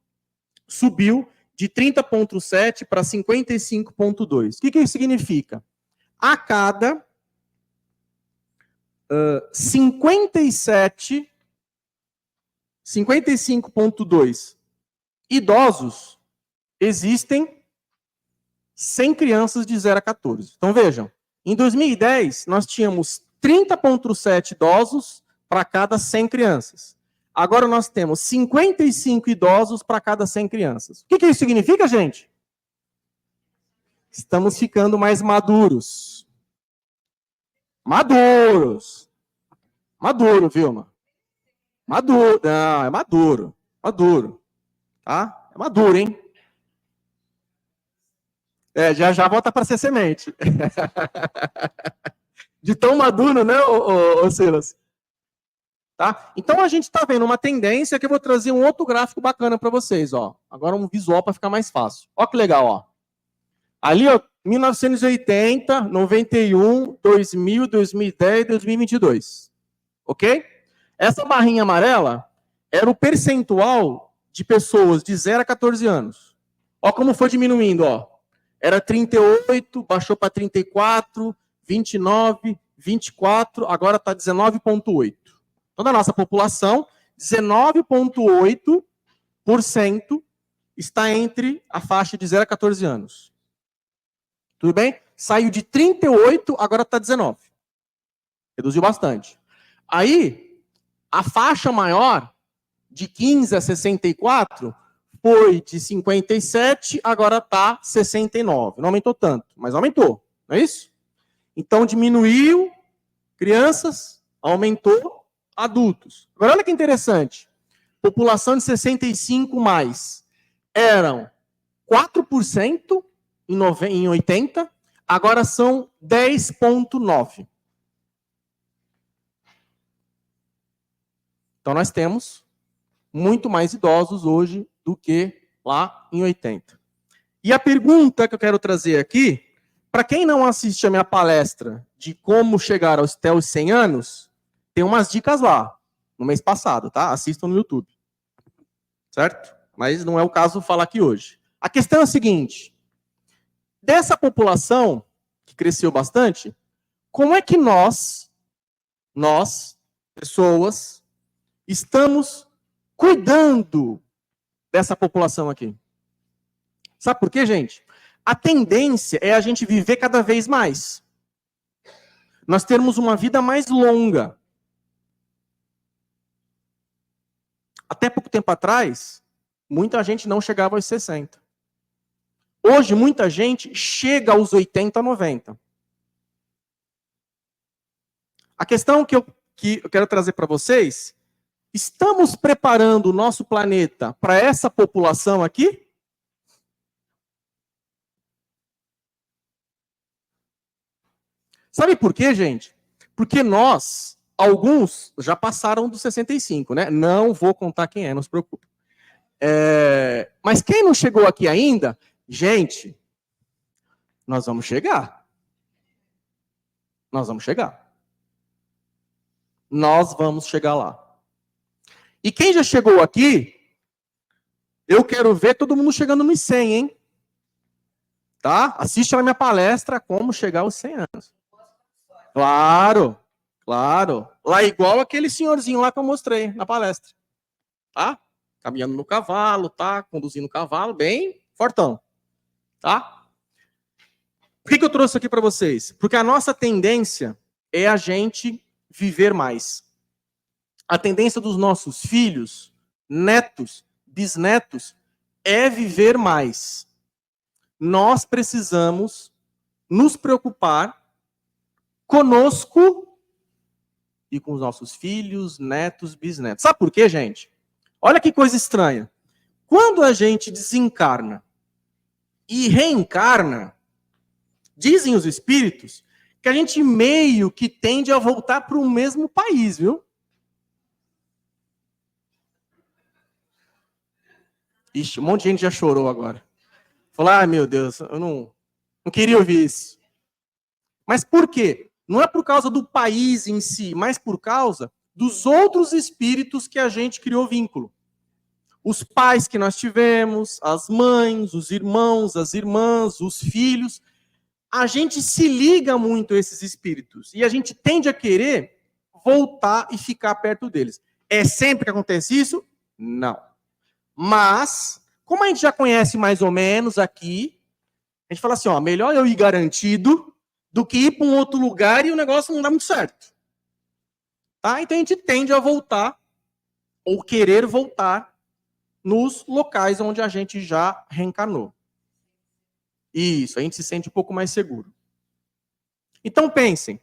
subiu de 30,7 para 55,2. O que isso significa? A cada 55,2 idosos, existem 100 crianças de 0 a 14. Então vejam, em 2010 nós tínhamos 30,7 idosos para cada 100 crianças. Agora nós temos 55 idosos para cada 100 crianças. O que isso significa, gente? Estamos ficando mais maduros. Maduros. Maduro, Vilma. Maduro. Não, é maduro. Maduro. Tá? É maduro, hein? Já volta para ser semente. De tão maduro, né, ô Silas? Tá? Então a gente está vendo uma tendência que eu vou trazer um outro gráfico bacana para vocês, ó. Agora um visual para ficar mais fácil. Ó que legal, ó. Ali, ó, 1980, 91, 2000, 2010, 2022. OK? Essa barrinha amarela era o percentual de pessoas de 0 a 14 anos. Ó como foi diminuindo, ó. Era 38, baixou para 34, 29, 24, agora está 19,8. Toda a nossa população, 19,8% está entre a faixa de 0 a 14 anos. Tudo bem? Saiu de 38, agora está 19. Reduziu bastante. Aí, a faixa maior, de 15 a 64, foi de 57, agora está 69. Não aumentou tanto, mas aumentou. Não é isso? Então, diminuiu crianças, aumentou adultos. Agora, olha que interessante. População de 65 mais eram 4% em 80, agora são 10,9%. Então, nós temos muito mais idosos hoje do que lá em 80. E a pergunta que eu quero trazer aqui, para quem não assiste a minha palestra de como chegar até os 100 anos, tem umas dicas lá, no mês passado, tá? Assistam no YouTube. Certo? Mas não é o caso falar aqui hoje. A questão é a seguinte: dessa população, que cresceu bastante, como é que nós, pessoas, estamos cuidando dessa população aqui? Sabe por quê, gente? A tendência é a gente viver cada vez mais. Nós termos uma vida mais longa. Até pouco tempo atrás, muita gente não chegava aos 60. Hoje, muita gente chega aos 80, 90. A questão que eu quero trazer para vocês: estamos preparando o nosso planeta para essa população aqui? Sabe por quê, gente? Porque nós, alguns, já passaram dos 65, né? Não vou contar quem é, não se preocupe. Mas quem não chegou aqui ainda, gente, nós vamos chegar. Nós vamos chegar. Nós vamos chegar lá. E quem já chegou aqui, eu quero ver todo mundo chegando nos 100, hein? Tá? Assiste a minha palestra Como Chegar aos 100 anos. Claro, claro. Lá igual aquele senhorzinho lá que eu mostrei na palestra. Tá? Caminhando no cavalo, tá? Conduzindo o cavalo, bem fortão. Tá? Por que eu trouxe aqui para vocês? Porque a nossa tendência é a gente viver mais. A tendência dos nossos filhos, netos, bisnetos, é viver mais. Nós precisamos nos preocupar conosco e com os nossos filhos, netos, bisnetos. Sabe por quê, gente? Olha que coisa estranha. Quando a gente desencarna e reencarna, dizem os espíritos que a gente meio que tende a voltar para o mesmo país, viu? Ixi, um monte de gente já chorou agora. Falou, ah, meu Deus, eu não queria ouvir isso. Mas por quê? Não é por causa do país em si, mas por causa dos outros espíritos que a gente criou vínculo. Os pais que nós tivemos, as mães, os irmãos, as irmãs, os filhos. A gente se liga muito a esses espíritos e a gente tende a querer voltar e ficar perto deles. É sempre que acontece isso? Não. Mas, como a gente já conhece mais ou menos aqui, a gente fala assim, ó, melhor eu ir garantido do que ir para um outro lugar e o negócio não dá muito certo. Tá? Então a gente tende a voltar, ou querer voltar, nos locais onde a gente já reencarnou. Isso, a gente se sente um pouco mais seguro. Então pensem,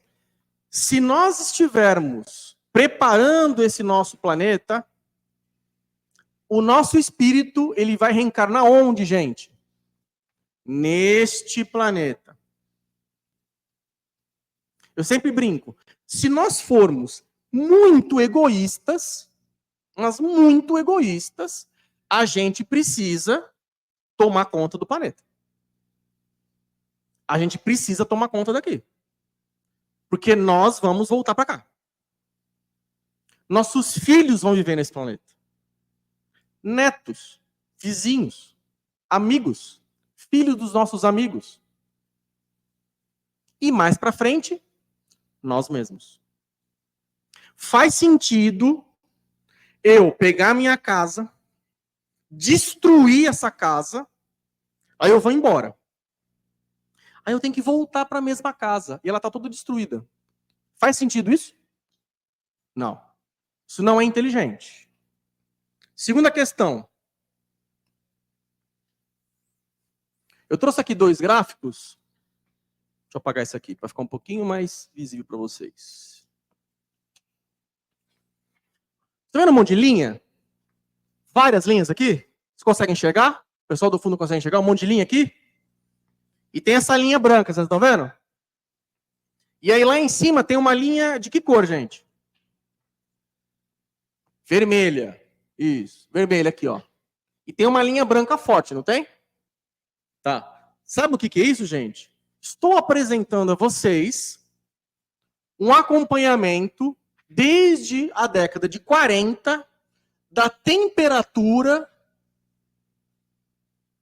se nós estivermos preparando esse nosso planeta, o nosso espírito, ele vai reencarnar onde, gente? Neste planeta. Eu sempre brinco, se nós formos muito egoístas, mas muito egoístas, a gente precisa tomar conta do planeta. A gente precisa tomar conta daqui. Porque nós vamos voltar para cá. Nossos filhos vão viver nesse planeta. Netos, vizinhos, amigos, filhos dos nossos amigos. E mais para frente, nós mesmos. Faz sentido eu pegar minha casa, destruir essa casa, aí eu vou embora. Aí eu tenho que voltar para a mesma casa e ela está toda destruída. Faz sentido isso? Não. Isso não é inteligente. Segunda questão. Eu trouxe aqui 2 gráficos. Deixa eu apagar isso aqui para ficar um pouquinho mais visível para vocês. Está vendo um monte de linha? Várias linhas aqui? Vocês conseguem enxergar? O pessoal do fundo consegue enxergar? Um monte de linha aqui? E tem essa linha branca, vocês estão vendo? E aí lá em cima tem uma linha de que cor, gente? Vermelha. Isso, vermelha aqui, ó. E tem uma linha branca forte, não tem? Tá. Sabe o que é isso, gente? Estou apresentando a vocês um acompanhamento desde a década de 40 da temperatura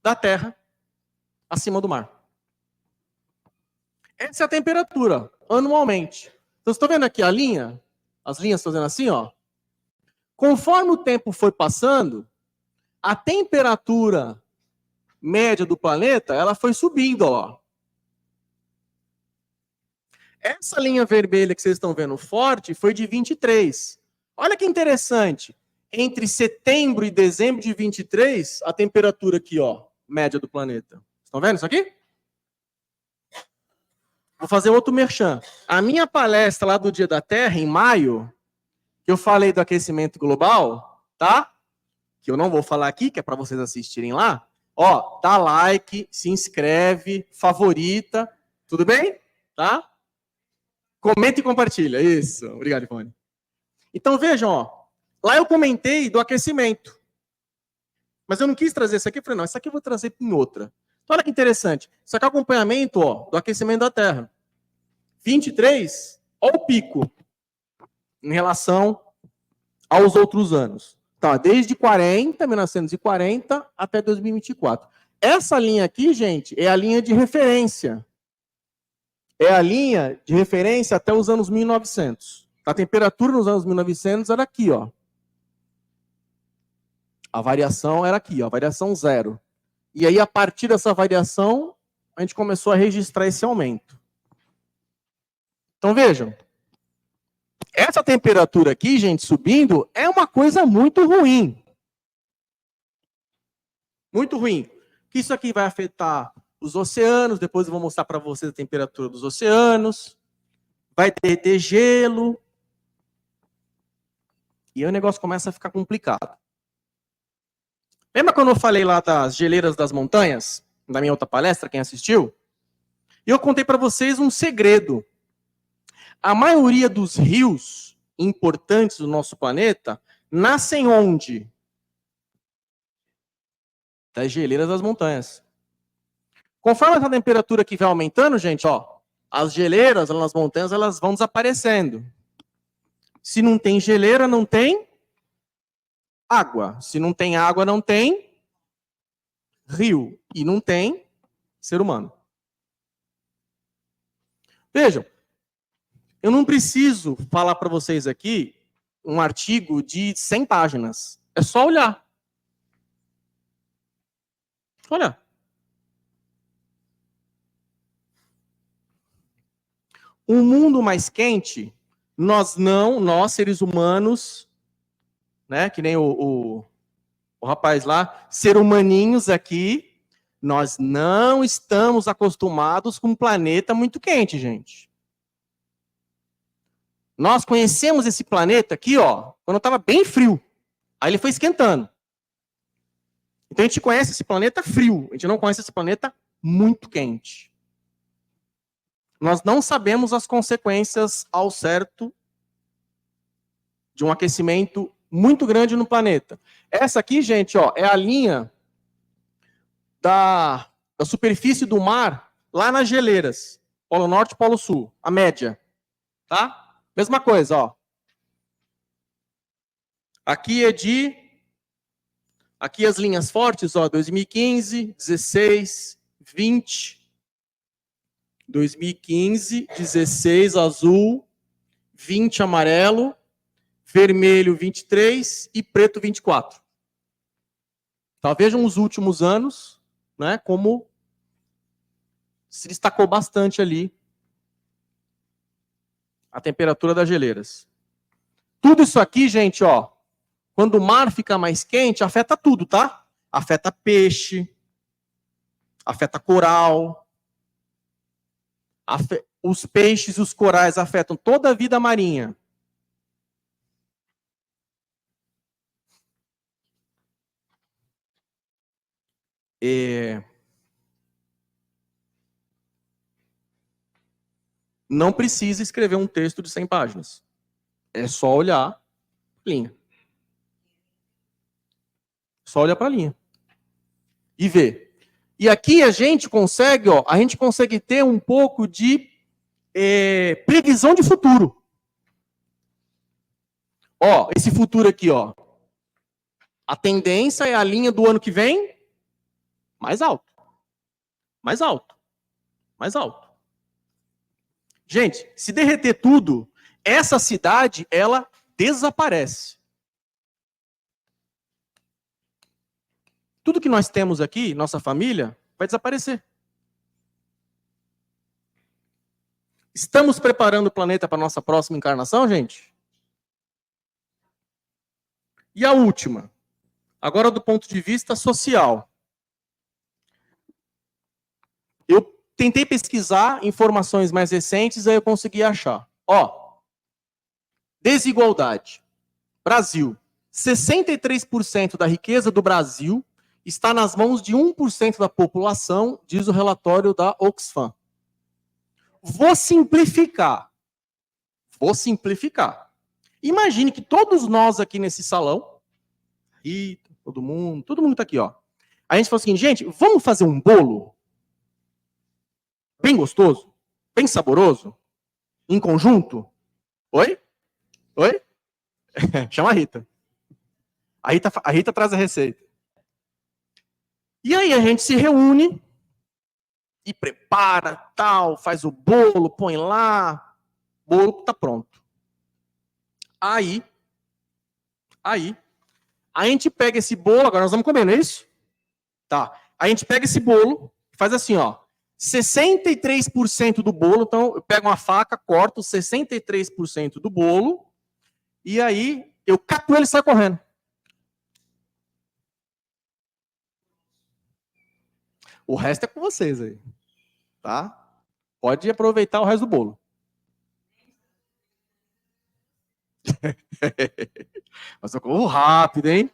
da Terra acima do mar. Essa é a temperatura, anualmente. Então, vocês estão vendo aqui a linha? As linhas fazendo assim, ó. Conforme o tempo foi passando, a temperatura média do planeta, ela foi subindo, ó. Essa linha vermelha que vocês estão vendo forte foi de 23. Olha que interessante. Entre setembro e dezembro de 23, a temperatura aqui, ó, média do planeta. Estão vendo isso aqui? Vou fazer outro merchan. A minha palestra lá do Dia da Terra, em maio, que eu falei do aquecimento global, tá? Que eu não vou falar aqui, que é para vocês assistirem lá. Ó, dá like, se inscreve, favorita, tudo bem? Tá? Comenta e compartilha. Isso. Obrigado, Ivone. Então, vejam, ó. Lá eu comentei do aquecimento. Mas eu não quis trazer isso aqui. Eu falei, não, isso aqui eu vou trazer em outra. Então, olha que interessante. Isso aqui é o acompanhamento, ó, do aquecimento da Terra. 23, ó o pico em relação aos outros anos. Tá, desde 1940 até 2024. Essa linha aqui, gente, é a linha de referência. É a linha de referência até os anos 1900. A temperatura nos anos 1900 era aqui, ó. A variação era aqui, ó, variação 0. E aí, a partir dessa variação, a gente começou a registrar esse aumento. Então, vejam. Essa temperatura aqui, gente, subindo, é uma coisa muito ruim. Muito ruim. Isso aqui vai afetar os oceanos, depois eu vou mostrar para vocês a temperatura dos oceanos. Vai derreter gelo. E aí o negócio começa a ficar complicado. Lembra quando eu falei lá das geleiras das montanhas, na minha outra palestra, quem assistiu? E eu contei para vocês um segredo. A maioria dos rios importantes do nosso planeta nascem onde? Das geleiras das montanhas. Conforme essa temperatura que vai aumentando, gente, ó, as geleiras lá nas montanhas, elas vão desaparecendo. Se não tem geleira, não tem água. Se não tem água, não tem rio. E não tem ser humano. Vejam, eu não preciso falar para vocês aqui um artigo de 100 páginas. É só olhar. Olha. Um mundo mais quente, nós seres humanos, né, que nem o rapaz lá, ser humaninhos aqui, nós não estamos acostumados com um planeta muito quente, gente. Nós conhecemos esse planeta aqui, ó, quando estava bem frio. Aí ele foi esquentando. Então a gente conhece esse planeta frio, a gente não conhece esse planeta muito quente. Nós não sabemos as consequências ao certo de um aquecimento muito grande no planeta. Essa aqui, gente, ó, é a linha da superfície do mar lá nas geleiras. Polo Norte e Polo Sul, a média. Tá? Mesma coisa, ó. Aqui é de... Aqui as linhas fortes, ó, 2015, 16, 20... 2015, 16 azul, 20 amarelo, vermelho 23 e preto 24. Então, vejam os últimos anos, né, como se destacou bastante ali a temperatura das geleiras. Tudo isso aqui, gente, ó, quando o mar fica mais quente, afeta tudo, tá? Afeta peixe, afeta coral, os peixes e os corais afetam toda a vida marinha. Não precisa escrever um texto de 100 páginas. É só olhar a linha. Só olhar para a linha. E ver. E aqui a gente consegue, ó, ter um pouco de previsão de futuro. Ó, esse futuro aqui, ó. A tendência é a linha do ano que vem mais alto. Mais alto. Mais alto. Gente, se derreter tudo, essa cidade, ela desaparece. Tudo que nós temos aqui, nossa família, vai desaparecer. Estamos preparando o planeta para a nossa próxima encarnação, gente? E a última, agora do ponto de vista social. Eu tentei pesquisar informações mais recentes, aí eu consegui achar. Ó, desigualdade. Brasil. 63% da riqueza do Brasil está nas mãos de 1% da população, diz o relatório da Oxfam. Vou simplificar. Imagine que todos nós aqui nesse salão, Rita, todo mundo tá aqui, ó. A gente fala assim, gente, vamos fazer um bolo bem gostoso, bem saboroso, em conjunto? Oi? Chama a Rita. A Rita traz a receita. E aí a gente se reúne e prepara, tal, faz o bolo, põe lá, o bolo tá pronto. Aí, a gente pega esse bolo, agora nós vamos comer, não é isso? Tá. A gente pega esse bolo, faz assim, ó, 63% do bolo, então eu pego uma faca, corto 63% do bolo, e aí eu cato ele e saio correndo. O resto é com vocês aí, tá? Pode aproveitar o resto do bolo. Mas eu corro rápido, hein?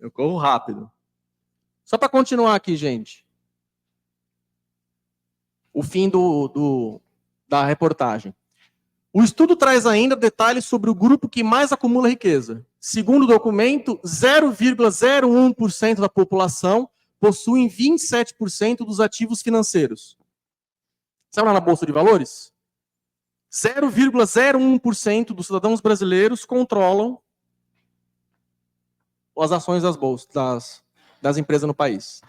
Eu corro rápido. Só para continuar aqui, gente. O fim da reportagem. O estudo traz ainda detalhes sobre o grupo que mais acumula riqueza. Segundo o documento, 0,01% da população possuem 27% dos ativos financeiros. Sabe lá na Bolsa de Valores? 0,01% dos cidadãos brasileiros controlam as ações das empresas no país.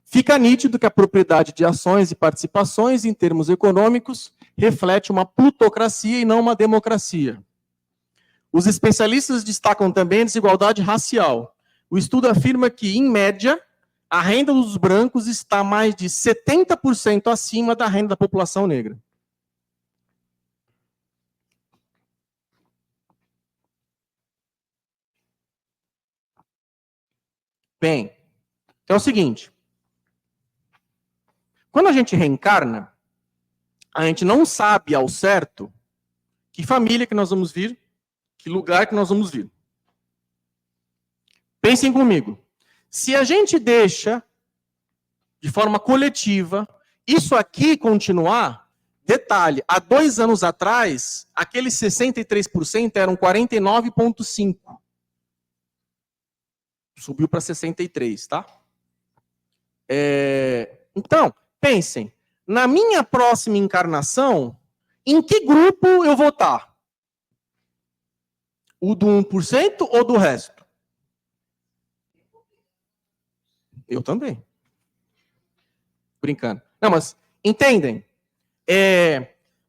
Fica nítido que a propriedade de ações e participações, em termos econômicos, reflete uma plutocracia e não uma democracia. Os especialistas destacam também a desigualdade racial. O estudo afirma que, em média, a renda dos brancos está mais de 70% acima da renda da população negra. Bem, então é o seguinte. Quando a gente reencarna, a gente não sabe ao certo que família que nós vamos vir, que lugar que nós vamos vir. Pensem comigo. Se a gente deixa, de forma coletiva, isso aqui continuar, detalhe, há 2 anos atrás, aqueles 63% eram 49,5%. Subiu para 63%, tá? Então, pensem, na minha próxima encarnação, em que grupo eu vou estar? O do 1% ou do resto? Eu também. Brincando. Não, mas entendem?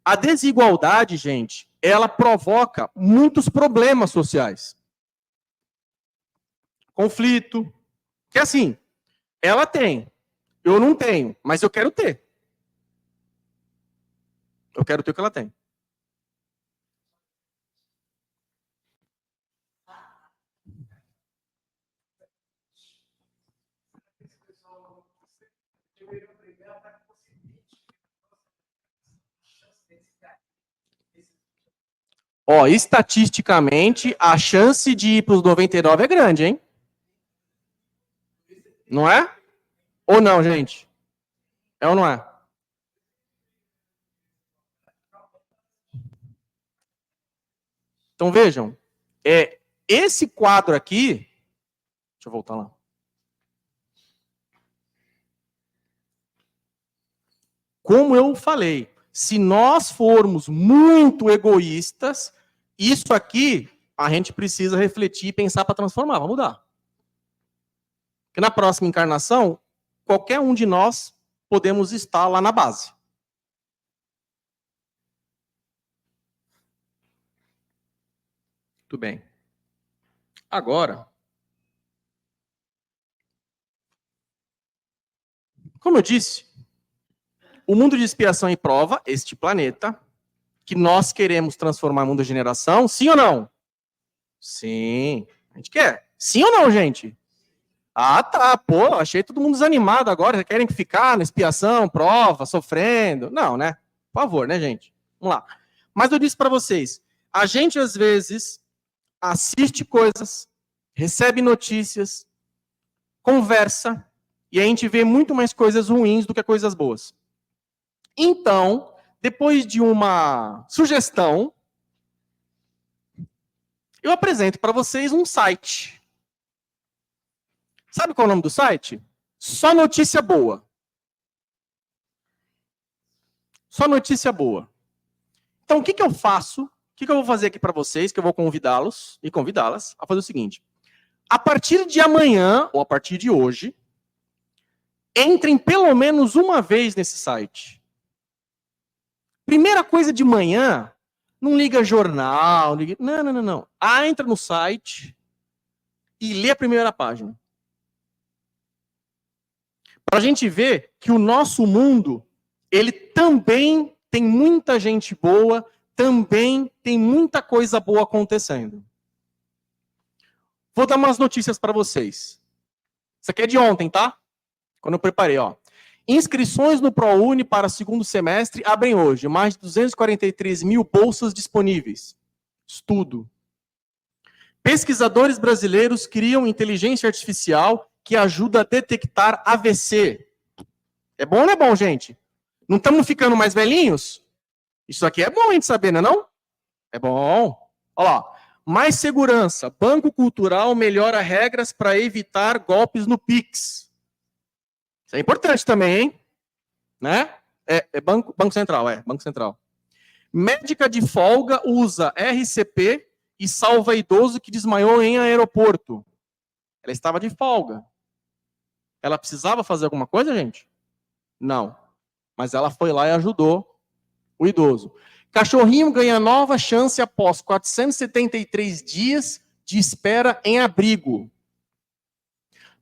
A desigualdade, gente, ela provoca muitos problemas sociais. Conflito. Que assim, ela tem. Eu não tenho, mas eu quero ter. Eu quero ter o que ela tem. Ó, estatisticamente, a chance de ir para os 99 é grande, hein? Não é? Ou não, gente? É ou não é? Então, vejam. Esse quadro aqui... Deixa eu voltar lá. Como eu falei, se nós formos muito egoístas, isso aqui a gente precisa refletir e pensar para transformar, para mudar. Porque na próxima encarnação, qualquer um de nós podemos estar lá na base. Muito bem. Agora, como eu disse, o mundo de expiação e prova, este planeta, que nós queremos transformar em mundo de generação, sim ou não? Sim. A gente quer. Sim ou não, gente? Ah, tá. Pô, achei todo mundo desanimado agora. Querem ficar na expiação, prova, sofrendo. Não, né? Por favor, né, gente? Vamos lá. Mas eu disse para vocês, a gente às vezes assiste coisas, recebe notícias, conversa, e a gente vê muito mais coisas ruins do que coisas boas. Então, depois de uma sugestão, eu apresento para vocês um site. Sabe qual é o nome do site? Só Notícia Boa. Só Notícia Boa. Então, o que eu faço? O que eu vou fazer aqui para vocês? Que eu vou convidá-los e convidá-las a fazer o seguinte. A partir de amanhã, ou a partir de hoje, entrem pelo menos uma vez nesse site. Primeira coisa de manhã, não liga jornal, não. Entra no site e lê a primeira página. Para a gente ver que o nosso mundo, ele também tem muita gente boa, também tem muita coisa boa acontecendo. Vou dar umas notícias para vocês. Isso aqui é de ontem, tá? Quando eu preparei, ó. Inscrições no ProUni para o segundo semestre abrem hoje. Mais de 243 mil bolsas disponíveis. Estudo. Pesquisadores brasileiros criam inteligência artificial que ajuda a detectar AVC. É bom ou não é bom, gente? Não estamos ficando mais velhinhos? Isso aqui é bom a gente saber, não é não? É bom. Olha lá. Mais segurança. Banco Cultural melhora regras para evitar golpes no Pix. Isso é importante também, hein? Né? É Banco Central, Banco Central. Médica de folga usa RCP e salva idoso que desmaiou em aeroporto. Ela estava de folga. Ela precisava fazer alguma coisa, gente? Não. Mas ela foi lá e ajudou o idoso. Cachorrinho ganha nova chance após 473 dias de espera em abrigo.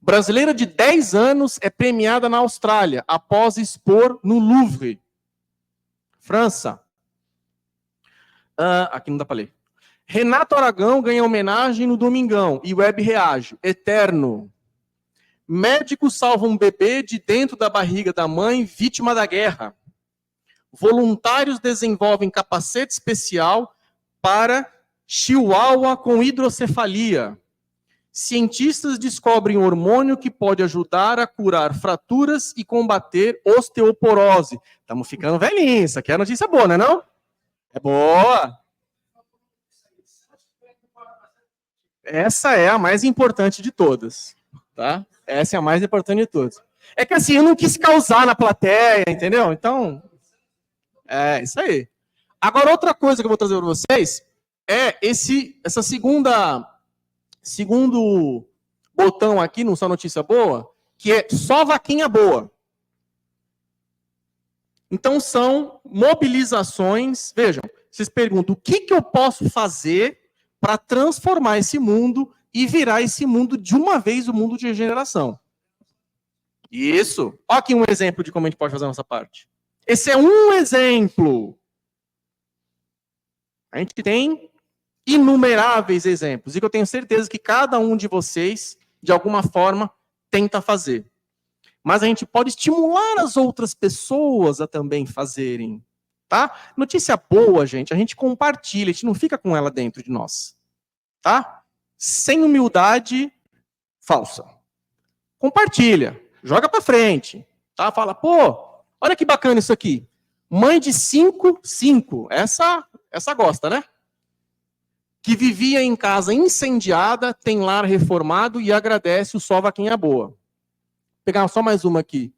Brasileira de 10 anos é premiada na Austrália após expor no Louvre. França. Aqui não dá para ler. Renato Aragão ganha homenagem no Domingão e Web reage. Eterno. Médico salva um bebê de dentro da barriga da mãe, vítima da guerra. Voluntários desenvolvem capacete especial para chihuahua com hidrocefalia. Cientistas descobrem um hormônio que pode ajudar a curar fraturas e combater osteoporose. Estamos ficando velhinhos. Isso aqui é notícia boa, não é não? É boa. Essa é a mais importante de todas, tá? Essa é a mais importante de todas. É que assim, eu não quis causar na plateia, entendeu? Então, é isso aí. Agora, outra coisa que eu vou trazer para vocês é essa segundo botão aqui, não Só Notícia Boa, que é só vaquinha boa. Então, são mobilizações. Vejam, vocês perguntam, o que eu posso fazer para transformar esse mundo e virar esse mundo de uma vez o mundo de regeneração? Isso. Olha aqui um exemplo de como a gente pode fazer a nossa parte. Esse é um exemplo. A gente tem inumeráveis exemplos, e que eu tenho certeza que cada um de vocês, de alguma forma, tenta fazer. Mas a gente pode estimular as outras pessoas a também fazerem. Tá? Notícia boa, gente, a gente compartilha, a gente não fica com ela dentro de nós. Tá? Sem humildade falsa. Compartilha, joga para frente. Tá? Fala, pô, olha que bacana isso aqui. Mãe de 5, essa gosta, né? Que vivia em casa incendiada, tem lar reformado e agradece o só vaquinha boa. Vou pegar só mais uma aqui.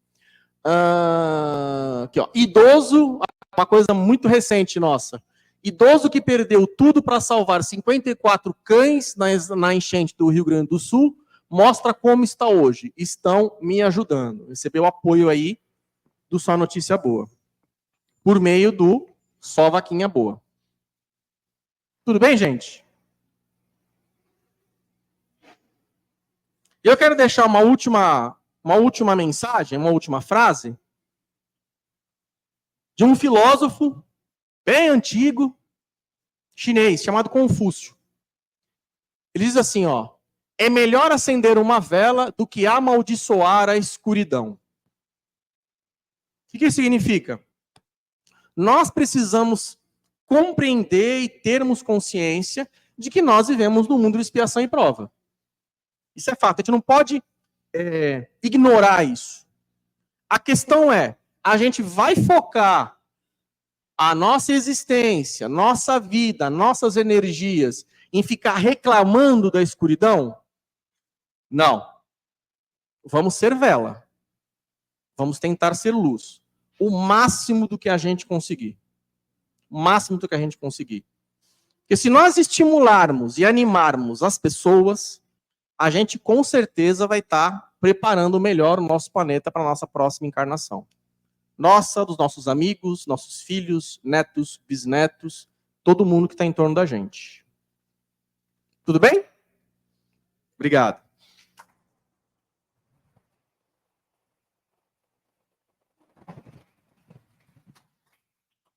Aqui, ó. Idoso, uma coisa muito recente nossa. Idoso que perdeu tudo para salvar 54 cães na enchente do Rio Grande do Sul, mostra como está hoje. Estão me ajudando. Recebeu apoio aí do Só Notícia Boa. Por meio do Só Vaquinha Boa. Tudo bem, gente? Eu quero deixar uma última mensagem, uma última frase de um filósofo bem antigo, chinês, chamado Confúcio. Ele diz assim, ó, é melhor acender uma vela do que amaldiçoar a escuridão. O que isso significa? Nós precisamos compreender e termos consciência de que nós vivemos num mundo de expiação e prova. Isso é fato, a gente não pode ignorar isso. A questão é, a gente vai focar a nossa existência, nossa vida, nossas energias em ficar reclamando da escuridão? Não. Vamos ser vela. Vamos tentar ser luz. O máximo do que a gente conseguir. O máximo do que a gente conseguir. Porque se nós estimularmos e animarmos as pessoas, a gente com certeza vai estar preparando melhor o nosso planeta para a nossa próxima encarnação. Nossa, dos nossos amigos, nossos filhos, netos, bisnetos, todo mundo que está em torno da gente. Tudo bem? Obrigado.